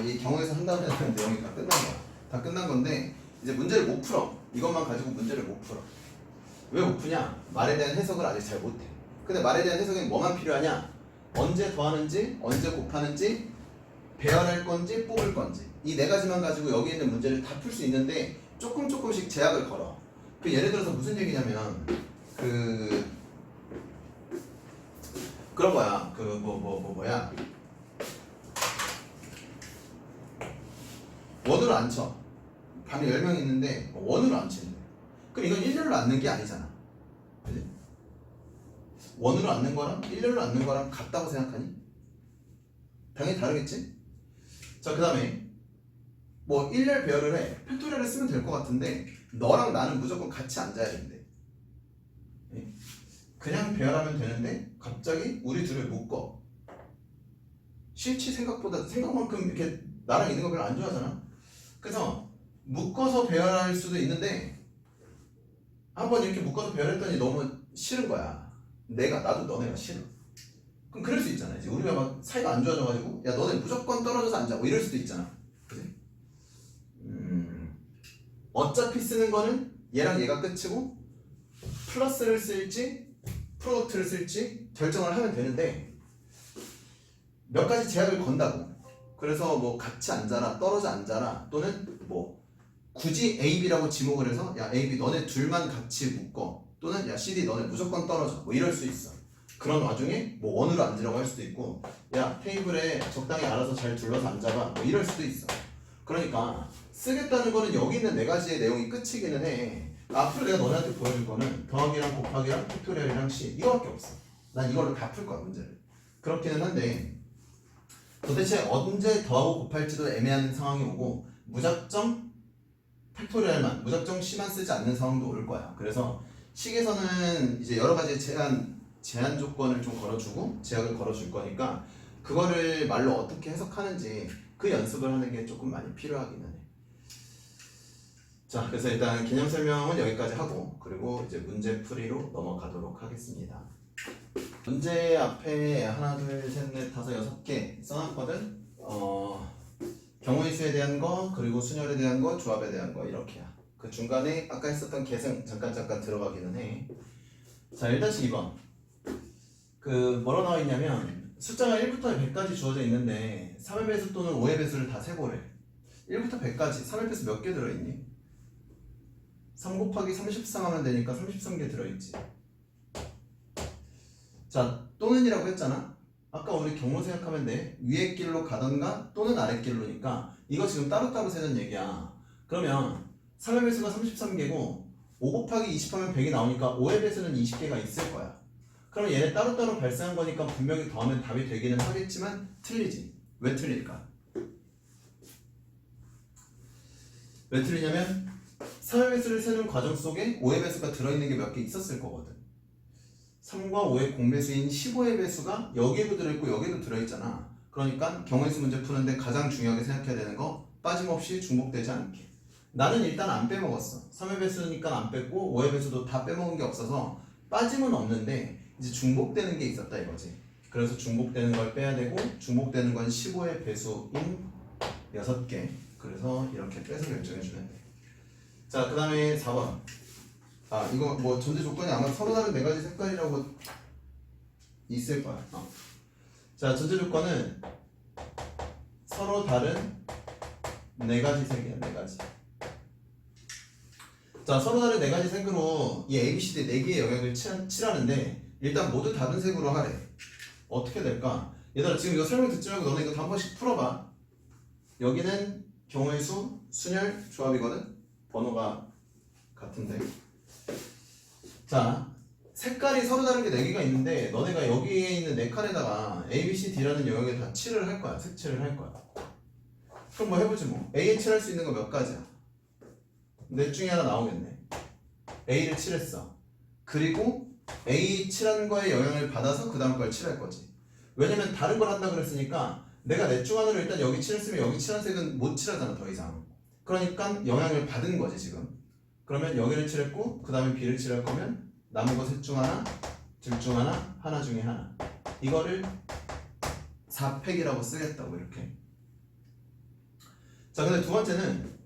이 경우에서 한다는 내용이 다 끝난 거야. 다 끝난 건데 이제 문제를 못 풀어. 이것만 가지고 문제를 못 풀어. 왜 못 푸냐? 말에 대한 해석을 아직 잘 못해. 근데 말에 대한 해석엔 뭐만 필요하냐? 언제 더하는지, 언제 곱하는지, 배열할 건지, 뽑을 건지 이 4가지만 가지고 여기 있는 문제를 다 풀 수 있는데 조금씩 제약을 걸어. 예를 들어서 무슨 얘기냐면 그런 거야. 그 뭐야? 원으로 안 쳐. 반에 10명 있는데 원으로 안 치는데. 그럼 이건 일렬로 앉는 게 아니잖아. 그지? 원으로 앉는 거랑 일렬로 앉는 거랑 같다고 생각하니? 당연히 다르겠지? 자, 그 다음에 뭐 일렬 배열을 해. 팩토리얼을 쓰면 될 것 같은데 너랑 나는 무조건 같이 앉아야 된대. 그냥 배열하면 되는데 갑자기 우리 둘을 묶어. 싫지? 생각만큼 이렇게 나랑 있는 거 별로 안 좋아하잖아. 그래서 묶어서 배열할 수도 있는데 한번 이렇게 묶어서 배열했더니 너무 싫은 거야. 나도 너네가 싫어. 그럼 그럴 수 있잖아. 이제 우리가 막 사이가 안 좋아져가지고 야 너네 무조건 떨어져서 앉아 뭐 이럴 수도 있잖아. 그지? 어차피 쓰는 거는 얘랑 얘가 끝이고 플러스를 쓸지 프로덕트를 쓸지 결정을 하면 되는데 몇 가지 제약을 건다고. 그래서 뭐 같이 앉아라, 떨어져 앉아라, 또는 뭐 굳이 A, B라고 지목을 해서 야 A, B 너네 둘만 같이 묶어, 또는 야 C, D 너네 무조건 떨어져 뭐 이럴 수 있어. 그런 와중에 뭐 원으로 앉으라고 할 수도 있고 야 테이블에 적당히 알아서 잘 둘러서 앉아봐 뭐 이럴 수도 있어. 그러니까 쓰겠다는 거는 여기 있는 4가지의 내용이 끝이기는 해. 앞으로 내가 너네한테 보여줄 거는 더하기랑 곱하기랑 팩토리얼이랑 C 이거밖에 없어. 난 이걸로 다 풀 거야 문제를. 그렇기는 한데 도대체 언제 더하고 곱할지도 애매한 상황이 오고 무작정 팩토리얼만, 무작정 C만 쓰지 않는 상황도 올 거야. 그래서 식에서는 이제 여러 가지 제한 조건을 좀 걸어주고 제약을 걸어줄 거니까 그거를 말로 어떻게 해석하는지 그 연습을 하는 게 조금 많이 필요하기는 해. 자, 그래서 일단 개념 설명은 여기까지 하고 그리고 이제 문제 풀이로 넘어가도록 하겠습니다. 문제 앞에 하나, 둘, 셋, 넷, 다섯, 6개 써놨거든. 경우의 수에 대한 거, 그리고 순열에 대한 거, 조합에 대한 거 이렇게야. 그 중간에 아까 했었던 계승 잠깐 들어가기는 해. 자, 1-2번. 그 뭐로 나와 있냐면 숫자가 1부터 100까지 주어져 있는데 3의 배수 또는 5의 배수를 다 세고래. 1부터 100까지 3의 배수 몇 개 들어있니? 3 곱하기 33 하면 되니까 33개 들어있지. 자, 또는이라고 했잖아. 아까 우리 경로 생각하면 돼. 위의 길로 가던가 또는 아래 길로니까 이거 지금 따로따로 세는 얘기야. 그러면 3의 배수가 33개고 5 곱하기 20 하면 100이 나오니까 5의 배수는 20개가 있을 거야. 그럼 얘네 따로따로 발생한 거니까 분명히 더하면 답이 되기는 하겠지만 틀리지. 왜 틀릴까? 왜 틀리냐면 3의 배수를 세는 과정 속에 5의 배수가 들어있는 게 몇 개 있었을 거거든. 3과 5의 공배수인 15의 배수가 여기에도 들어있고 여기에도 들어있잖아. 그러니까 경우의 수 문제 푸는데 가장 중요하게 생각해야 되는 거 빠짐없이 중복되지 않게. 나는 일단 안 빼먹었어. 3의 배수니까 안 뺐고 5의 배수도 다 빼먹은 게 없어서 빠짐은 없는데 이제 중복되는 게 있었다 이거지. 그래서 중복되는 걸 빼야 되고 중복되는 건 15의 배수인 6개. 그래서 이렇게 빼서 결정해 주면 돼. 자, 그 다음에 4번. 아, 이거 뭐 전제 조건이 아마 서로 다른 4가지 색깔이라고 있을 거야. 자, 전제 조건은 서로 다른 4가지 색이야, 4가지. 자, 서로 다른 4가지 색으로 이 ABCD 4개의 영역을 칠하는데 일단 모두 다른 색으로 하래. 어떻게 될까? 얘들아 지금 이거 설명 듣지 말고 너네 이거 한 번씩 풀어봐. 여기는 경우의 수, 순열, 조합이거든? 번호가 같은데. 자, 색깔이 서로 다른 게 4개가 있는데 너네가 여기에 있는 4칸에다가 A, B, C, D라는 영역에 다 칠을 할 거야. 색칠을 할 거야. 그럼 뭐 해보지 뭐. A에 칠할 수 있는 거 몇 가지야? 넷 중에 하나 나오겠네. A를 칠했어. 그리고 A 칠한 거에 영향을 받아서 그 다음 걸 칠할 거지. 왜냐면 다른 걸 한다 그랬으니까 내가 넷 중 하나로 일단 여기 칠했으면 여기 칠한 색은 못 칠하잖아 더 이상. 그러니까 영향을 받은 거지 지금. 그러면 여기를 칠했고 그 다음에 B를 칠할 거면 남은 거 셋 중 하나, 둘 중 하나, 하나 중에 하나. 이거를 4팩이라고 쓰겠다고 이렇게. 자, 근데 두 번째는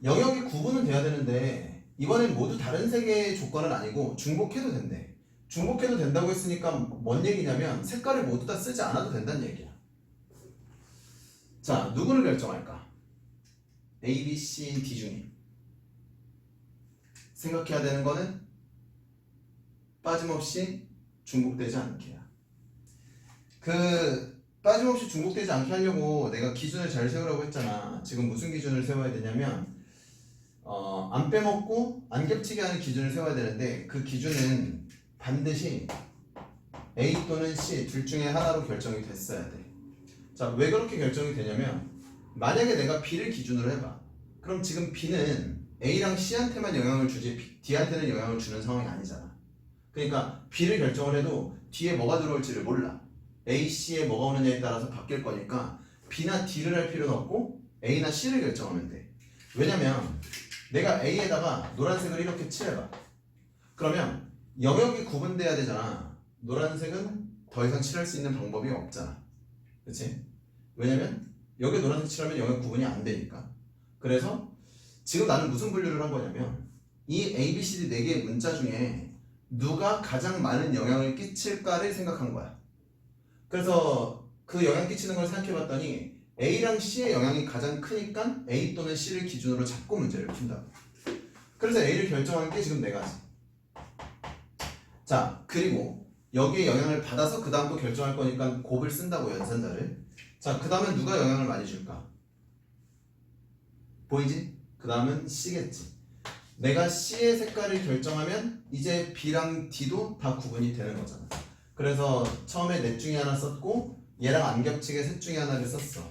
영역이 구분은 돼야 되는데 이번엔 모두 다른 색의 조건은 아니고 중복해도 된대. 중복해도 된다고 했으니까 뭔 얘기냐면 색깔을 모두 다 쓰지 않아도 된다는 얘기야. 자, 누구를 결정할까? A, B, C, D 중에 생각해야 되는 거는 빠짐없이 중복되지 않게야. 빠짐없이 중복되지 않게 하려고 내가 기준을 잘 세우라고 했잖아. 지금 무슨 기준을 세워야 되냐면 안 빼먹고 안 겹치게 하는 기준을 세워야 되는데 그 기준은 반드시 A 또는 C 둘 중에 하나로 결정이 됐어야 돼. 자, 왜 그렇게 결정이 되냐면 만약에 내가 B를 기준으로 해봐. 그럼 지금 B는 A랑 C한테만 영향을 주지 D한테는 영향을 주는 상황이 아니잖아. 그러니까 B를 결정을 해도 뒤에 뭐가 들어올지를 몰라. A, C에 뭐가 오느냐에 따라서 바뀔 거니까 B나 D를 할 필요는 없고 A나 C를 결정하면 돼. 왜냐면 내가 A에다가 노란색을 이렇게 칠해봐. 그러면 영역이 구분돼야 되잖아. 노란색은 더 이상 칠할 수 있는 방법이 없잖아. 그치? 왜냐면 여기 노란색 칠하면 영역 구분이 안 되니까. 그래서 지금 나는 무슨 분류를 한 거냐면 이 A, B, C, D 4개의 문자 중에 누가 가장 많은 영향을 끼칠까를 생각한 거야. 그래서 그 영향 끼치는 걸 생각해봤더니 A랑 C의 영향이 가장 크니까 A 또는 C를 기준으로 잡고 문제를 푼다. 그래서 A를 결정한 게 지금 4가지. 자, 그리고 여기에 영향을 받아서 그 다음 또 결정할 거니까 곱을 쓴다고 연산자를. 자, 그 다음은 누가 영향을 많이 줄까? 보이지? 그 다음은 C겠지. 내가 C의 색깔을 결정하면 이제 B랑 D도 다 구분이 되는 거잖아. 그래서 처음에 넷 중에 하나 썼고 얘랑 안 겹치게 셋 중에 하나를 썼어.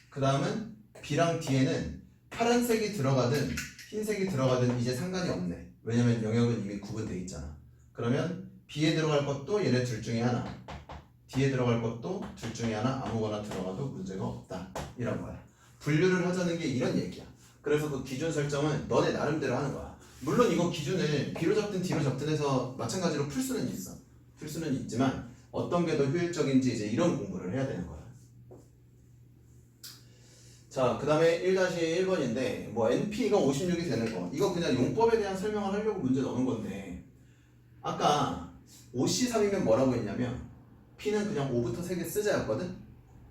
그 다음은 B랑 D에는 파란색이 들어가든 흰색이 들어가든 이제 상관이 없네. 왜냐면 영역은 이미 구분되어 있잖아. 그러면 B에 들어갈 것도 얘네 둘 중에 하나, D에 들어갈 것도 둘 중에 하나 아무거나 들어가도 문제가 없다. 이런 거야. 분류를 하자는 게 이런 얘기야. 그래서 그 기준 설정은 너네 나름대로 하는 거야. 물론 이거 기준을 B로 잡든 D로 잡든 해서 마찬가지로 풀 수는 있어. 풀 수는 있지만 어떤 게 더 효율적인지 이제 이런 공부를 해야 되는 거야. 자, 그 다음에 1-1번인데 뭐 NP가 56이 되는 거 이거 그냥 용법에 대한 설명을 하려고 문제 넣는 건데 아까 5C3이면 뭐라고 했냐면 P는 그냥 5부터 3개 쓰자였거든.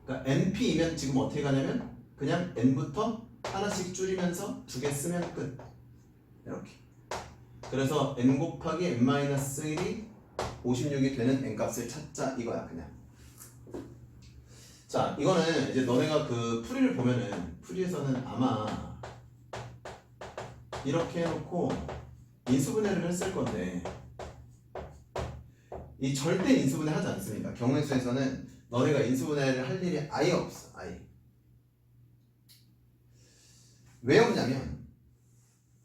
그러니까 NP이면 지금 어떻게 가냐면 그냥 N부터 하나씩 줄이면서 2개 쓰면 끝. 이렇게. 그래서 N 곱하기 N-1이 56이 되는 N값을 찾자 이거야 그냥. 자, 이거는 이제 너네가 그 풀이를 보면은 풀이에서는 아마 이렇게 해놓고 인수분해를 했을 건데 이 절대 인수분해 하지 않습니다. 경우수에서는 너네가 인수분해를 할 일이 아예 없어. 아예. 왜 없냐면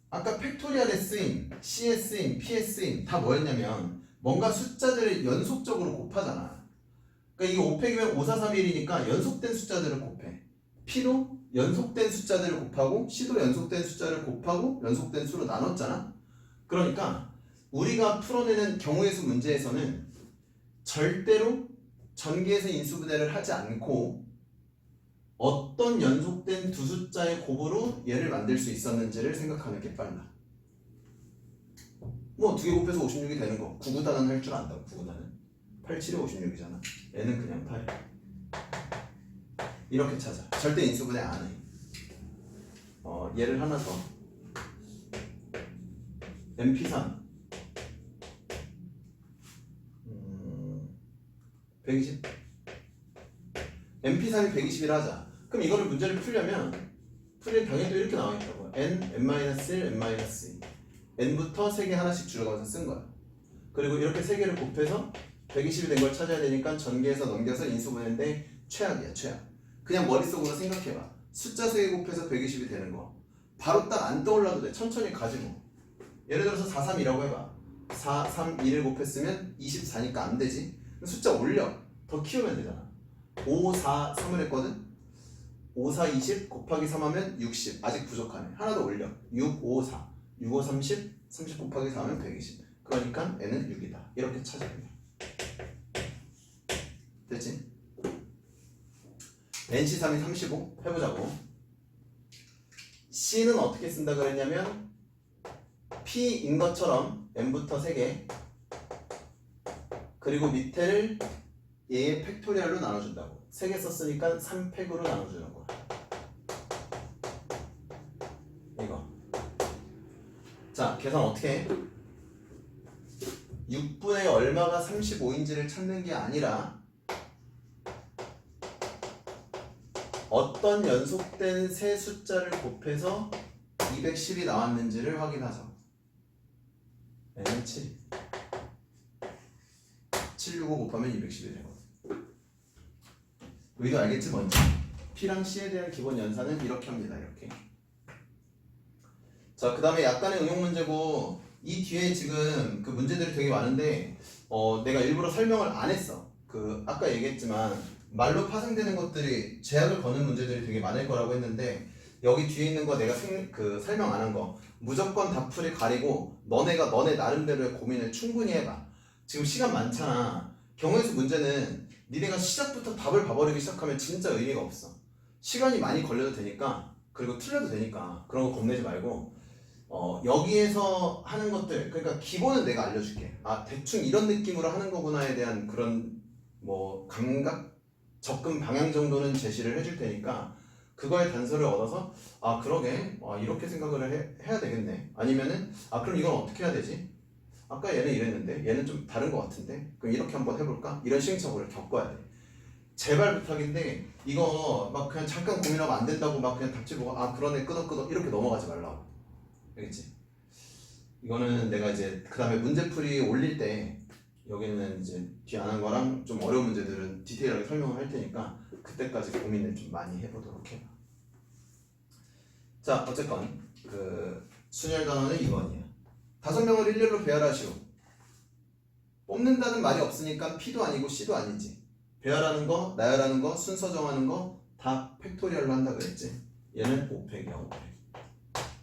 아까 팩토리얼에 쓰임, C에 쓰임, P에 쓰임 다 뭐였냐면 뭔가 숫자들을 연속적으로 곱하잖아. 그러니까 이게 5 빼기면 5, 4, 3, 1이니까 연속된 숫자들을 곱해. P도 연속된 숫자들을 곱하고 C도 연속된 숫자를 곱하고 연속된 수로 나눴잖아. 그러니까 우리가 풀어내는 경우의 수 문제에서는 절대로 전개에서 인수분해를 하지 않고 어떤 연속된 두 숫자의 곱으로 얘를 만들 수 있었는지를 생각하는 게 빨라. 뭐 2개 곱해서 56이 되는 거 9구단은 할 줄 안다고. 9구단은 8, 7에 56이잖아. 얘는 그냥 8. 이렇게 찾아. 절대 인수분해 안 해. 얘를 하나 더. MP3 120 MP3이 120이라 하자. 그럼 이거를 문제를 풀려면 풀이의 병에도 이렇게 나와있다고. N, N-1, N-2 N부터 3개 하나씩 줄여가면서 쓴 거야. 그리고 이렇게 3개를 곱해서 120이 된 걸 찾아야 되니까 전개해서 넘겨서 인수분해인데 최악이야 최악. 그냥 머릿속으로 생각해봐. 숫자 3개 곱해서 120이 되는 거 바로 딱 안 떠올라도 돼. 천천히 가지 뭐. 예를 들어서 4, 3이라고 해봐. 4, 3, 2를 곱했으면 24니까 안 되지. 숫자 올려. 더 키우면 되잖아. 5, 4, 3을 했거든. 5, 4, 20 곱하기 3 하면 60. 아직 부족하네. 하나 더 올려. 6, 5, 4 6, 5, 30 30 곱하기 4 하면 120. 그러니까 N은 6이다. 이렇게 찾아야 돼. 됐지? NC3이 35 해보자고. C는 어떻게 쓴다 그랬냐면 P인 것처럼 N부터 3개 그리고 밑에를 얘의 팩토리얼로 나눠준다고. 3개 썼으니까 3팩으로 나눠주는 거야. 이거. 자, 계산 어떻게 해? 6분의 얼마가 35인지를 찾는 게 아니라 어떤 연속된 세 숫자를 곱해서 210이 나왔는지를 확인하자. n은 7. 765 곱하면 210이 되거든. 의도 알겠지 먼저? P랑 C에 대한 기본 연산은 이렇게 합니다. 이렇게. 자, 그 다음에 약간의 응용 문제고 이 뒤에 지금 그 문제들이 되게 많은데 내가 일부러 설명을 안 했어. 그 아까 얘기했지만 말로 파생되는 것들이 제약을 거는 문제들이 되게 많을 거라고 했는데 여기 뒤에 있는 거 내가 설명 안 한 거 무조건 답풀이 가리고 너네 나름대로의 고민을 충분히 해봐. 지금 시간 많잖아. 경우의 수 문제는 니네가 시작부터 답을 봐버리기 시작하면 진짜 의미가 없어. 시간이 많이 걸려도 되니까 그리고 틀려도 되니까 그런 거 겁내지 말고 여기에서 하는 것들 그러니까 기본은 내가 알려줄게. 아 대충 이런 느낌으로 하는 거구나에 대한 그런 뭐 감각 접근 방향 정도는 제시를 해줄 테니까 그거의 단서를 얻어서 아 그러게 이렇게 생각을 해야 되겠네. 아니면은 아 그럼 이건 어떻게 해야 되지? 아까 얘는 이랬는데 얘는 좀 다른 것 같은데 그럼 이렇게 한번 해볼까? 이런 시행착오를 겪어야 돼. 제발 부탁인데 이거 막 그냥 잠깐 고민하고 안 된다고 막 그냥 답지 보고 아 그러네 끄덕끄덕 이렇게 넘어가지 말라고. 알겠지? 이거는 내가 이제 그 다음에 문제풀이 올릴 때 여기는 이제 뒤 안 한 거랑 좀 어려운 문제들은 디테일하게 설명을 할 테니까 그때까지 고민을 좀 많이 해보도록 해봐. 자 어쨌건 그 순열 단원은 2번이야. 5명을 일렬로 배열하시오. 뽑는다는 말이 없으니까 P도 아니고 C도 아니지. 배열하는 거, 나열하는 거, 순서 정하는 거 다 팩토리얼로 한다 그랬지. 얘는 5팩이야 5팩.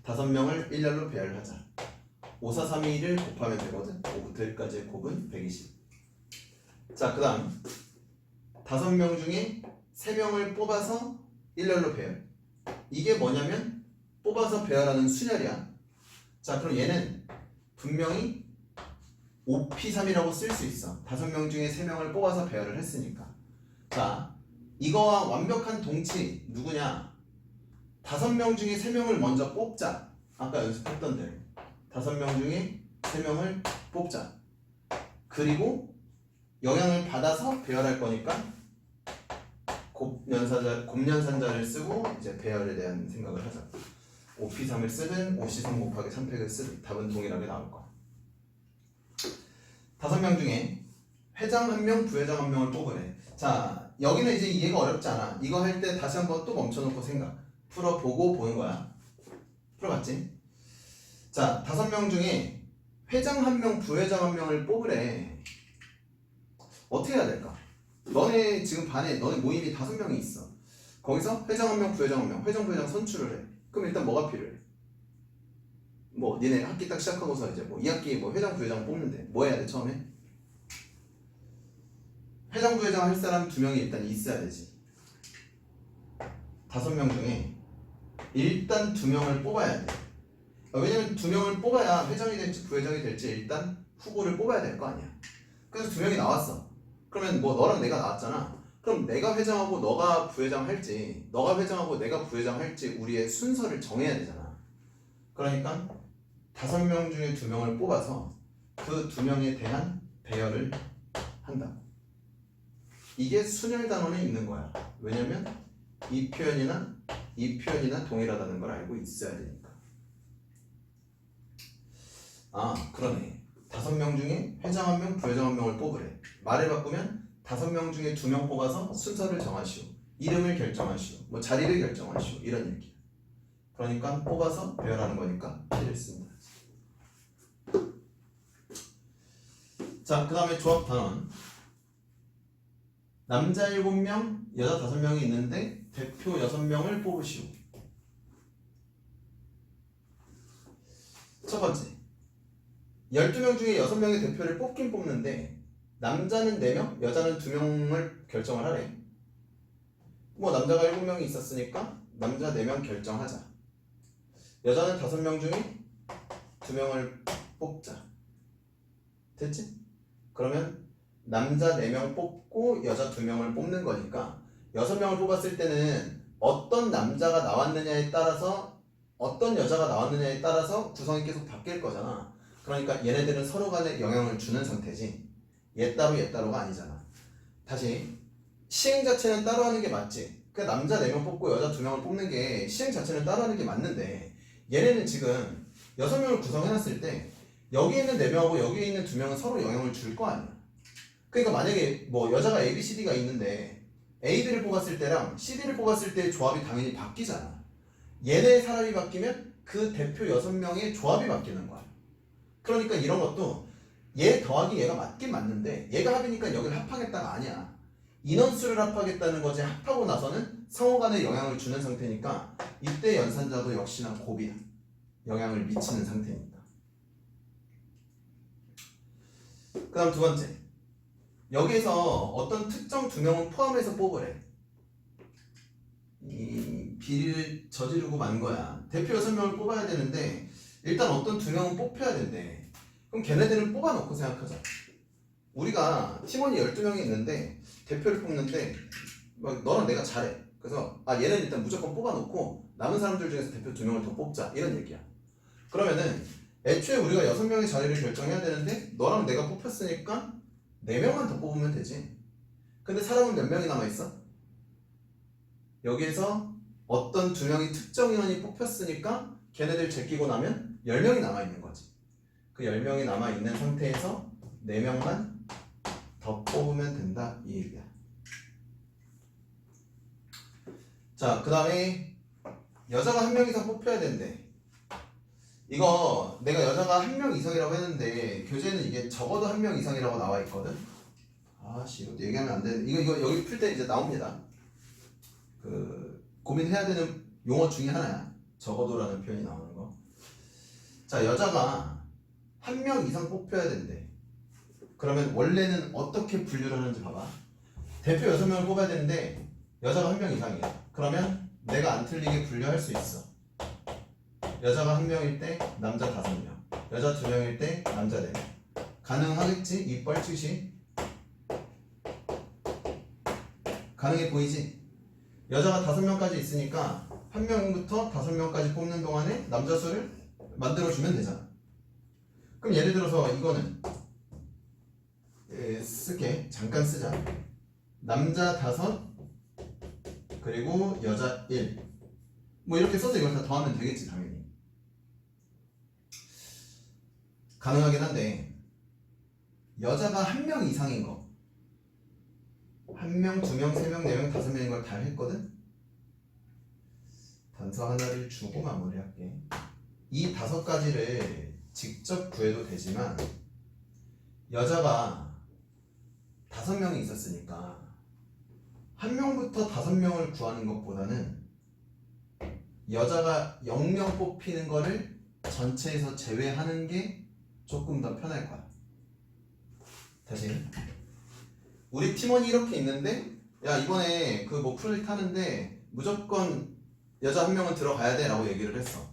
5명을 일렬로 배열하자. 5, 4, 3, 2, 1을 곱하면 되거든. 5부터 1까지의 곱은 120. 자, 그 다음 5명 중에 3명을 뽑아서 일렬로 배열. 이게 뭐냐면 뽑아서 배열하는 순열이야. 자, 그럼 얘는 분명히 5P3이라고 쓸 수 있어. 5명 중에 3명을 뽑아서 배열을 했으니까. 자, 이거와 완벽한 동치 누구냐? 5명 중에 3명을 먼저 뽑자. 아까 연습했던 대로 5명 중에 3명을 뽑자. 그리고 영향을 받아서 배열할 거니까 곱연산자를 쓰고 이제 배열에 대한 생각을 하자. 5P3을 쓰든 5C3 곱하기 3팩을 쓰든 답은 동일하게 나올 거야. 5명 중에 회장 1명, 부회장 1명을 뽑으래. 자, 여기는 이제 이해가 어렵지 않아. 이거 할 때 다시 한번 또 멈춰놓고 생각. 풀어보고 보는 거야. 풀어봤지? 자, 5명 중에 회장 1명, 부회장 1명을 뽑으래. 어떻게 해야 될까? 너네 지금 반에 너네 모임이 5명이 있어. 거기서 회장 1명, 부회장 1명, 회장, 부회장 선출을 해. 그럼 일단 뭐가 필요해? 뭐 니네 학기 딱 시작하고서 이제 뭐 2학기 뭐 회장, 부회장 뽑는데 뭐 해야 돼 처음에? 회장, 부회장 할 사람 2명이 일단 있어야 되지. 5명 중에 일단 2명을 뽑아야 돼. 왜냐면 2명을 뽑아야 회장이 될지 부회장이 될지 일단 후보를 뽑아야 될 거 아니야. 그래서 2명이 나왔어. 그러면 뭐 너랑 내가 나왔잖아. 그럼 내가 회장하고 너가 부회장 할지 너가 회장하고 내가 부회장 할지 우리의 순서를 정해야 되잖아. 그러니까 5명 중에 2명을 뽑아서 그 2명에 대한 배열을 한다. 이게 순열 단원에 있는 거야. 왜냐면 이 표현이나 동일하다는 걸 알고 있어야 되니까. 아 그러네. 5명 중에 회장 1명, 부회장 1명을 뽑으래. 말을 바꾸면 5명 중에 2명 뽑아서 순서를 정하시오. 이름을 결정하시오. 뭐 자리를 결정하시오. 이런 얘기야. 그러니까 뽑아서 배열하는 거니까 P를 씁니다. 자, 그 다음에 조합 단원. 남자 7명, 여자 5명이 있는데 대표 6명을 뽑으시오. 첫 번째, 12명 중에 6명의 대표를 뽑긴 뽑는데 남자는 4명, 여자는 2명을 결정을 하래. 뭐 남자가 7명이 있었으니까 남자 4명 결정하자. 여자는 5명 중에 2명을 뽑자. 됐지? 그러면 남자 4명 뽑고 여자 2명을 뽑는 거니까 6명을 뽑았을 때는 어떤 남자가 나왔느냐에 따라서 어떤 여자가 나왔느냐에 따라서 구성이 계속 바뀔 거잖아. 그러니까 얘네들은 서로 간에 영향을 주는 상태지 얘 따로 얘 따로가 아니잖아. 다시 시행 자체는 따로 하는 게 맞지. 그러니까 남자 4명 뽑고 여자 2명을 뽑는 게 시행 자체는 따라하는 게 맞는데 얘네는 지금 6명을 구성해놨을 때 여기 있는 4명하고 여기 있는 2명은 서로 영향을 줄 거 아니야. 그러니까 만약에 뭐 여자가 A, B, C, D가 있는데 A, B를 뽑았을 때랑 C, D를 뽑았을 때의 조합이 당연히 바뀌잖아. 얘네 사람이 바뀌면 그 대표 6명의 조합이 바뀌는 거야. 그러니까 이런 것도 얘 더하기 얘가 맞긴 맞는데 얘가 합이니까 여기를 합하겠다가 아니야. 인원수를 합하겠다는 거지. 합하고 나서는 상호 간에 영향을 주는 상태니까 이때 연산자도 역시나 곱이야. 영향을 미치는 상태입니다. 그 다음 2번째. 여기에서 어떤 특정 2명은 포함해서 뽑으래. 이 비리를 저지르고 만 거야. 대표 6명을 뽑아야 되는데 일단 어떤 2명은 뽑혀야 된대. 그럼 걔네들을 뽑아놓고 생각하자. 우리가 팀원이 12명이 있는데 대표를 뽑는데 막 너랑 내가 잘해. 그래서 얘는 일단 무조건 뽑아놓고 남은 사람들 중에서 대표 2명을 더 뽑자 이런 얘기야. 그러면은 애초에 우리가 6명의 자리를 결정해야 되는데 너랑 내가 뽑혔으니까 4명만 더 뽑으면 되지. 근데 사람은 몇 명이 남아있어? 여기에서 어떤 2명이 특정 인원이 뽑혔으니까 걔네들 제끼고 나면 10명이 남아있는 거지. 그 10명이 남아있는 상태에서 4명만 더 뽑으면 된다 이 얘기야. 자, 그 다음에 여자가 1명 이상 뽑혀야 된대. 이거 내가 여자가 1명 이상이라고 했는데 교재는 이게 적어도 1명 이상이라고 나와 있거든. 아씨 이거 얘기하면 안 되는데 이거 여기 풀 때 이제 나옵니다. 그 고민해야 되는 용어 중에 하나야. 적어도라는 표현이 나오는 거. 자, 여자가 1명 이상 뽑혀야 된대. 그러면 원래는 어떻게 분류를 하는지 봐봐. 대표 6명을 뽑아야 되는데 여자가 1명 이상이야. 그러면 내가 안 틀리게 분류할 수 있어. 여자가 1명일 때 남자 5명, 여자 2명일 때 남자 4명. 가능하겠지? 이 뻘짓이 가능해 보이지? 여자가 5명까지 있으니까 1명부터 5명까지 뽑는 동안에 남자 수를 만들어주면 되잖아. 그럼 예를 들어서 이거는 쓸게. 잠깐 쓰자. 남자 5 그리고 여자 1 뭐 이렇게 써서 이걸 다 더하면 되겠지 당연히. 가능하긴 한데 여자가 1명 이상인 거 1명, 2명, 3명, 4명, 5명인 걸 다 했거든? 단서 하나를 주고 마무리할게. 이 5가지를 직접 구해도 되지만 여자가 5명이 있었으니까 1명부터 5명을 구하는 것보다는 여자가 0명 뽑히는 거를 전체에서 제외하는 게 조금 더 편할 거야. 다시 우리 팀원이 이렇게 있는데 야 이번에 그 뭐 프로젝트 하는데 무조건 여자 1명은 들어가야 돼 라고 얘기를 했어.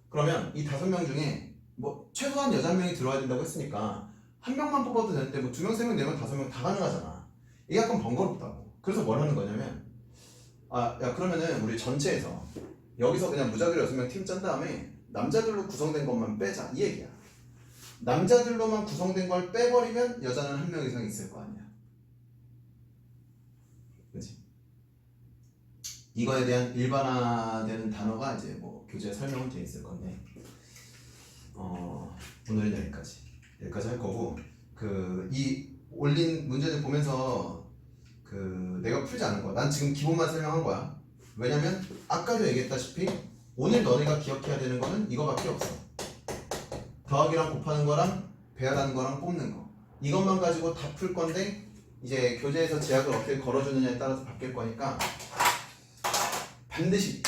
그러면 이 5명 중에 뭐 최소한 여자 1명이 들어와야 된다고 했으니까 1명만 뽑아도 되는데 뭐 2명, 3명, 4명, 5명 다 가능하잖아. 이게 약간 번거롭다고. 그래서 뭘 하는 거냐면 야 그러면은 우리 전체에서 여기서 그냥 무작위로 6명 팀 짠 다음에 남자들로 구성된 것만 빼자 이 얘기야. 남자들로만 구성된 걸 빼버리면 여자는 1명 이상 있을 거 아니야. 그치? 이거에 대한 일반화되는 단어가 이제 뭐 교재에 설명은 돼 있을 건데 오늘은 여기까지 할 거고 이 올린 문제들 보면서 내가 풀지 않은 거야. 난 지금 기본만 설명한 거야. 왜냐면 아까도 얘기했다시피 오늘 너네가 기억해야 되는 거는 이거밖에 없어. 더하기랑 곱하는 거랑 배열하는 거랑 뽑는 거 이것만 가지고 다 풀 건데 이제 교재에서 제약을 어떻게 걸어주느냐에 따라서 바뀔 거니까 반드시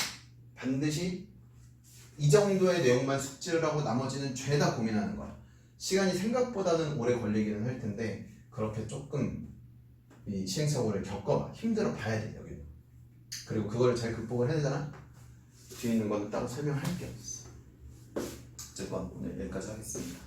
이 정도의 내용만 숙지를 하고 나머지는 죄다 고민하는 거야. 시간이 생각보다는 오래 걸리기는 할 텐데 그렇게 조금 이 시행착오를 겪어봐. 힘들어 봐야 돼 여기는. 그리고 그거를 잘 극복을 해야 되잖아. 뒤에 있는 거는 따로 설명할 게 없어. 어쨌건 오늘 여기까지 하겠습니다.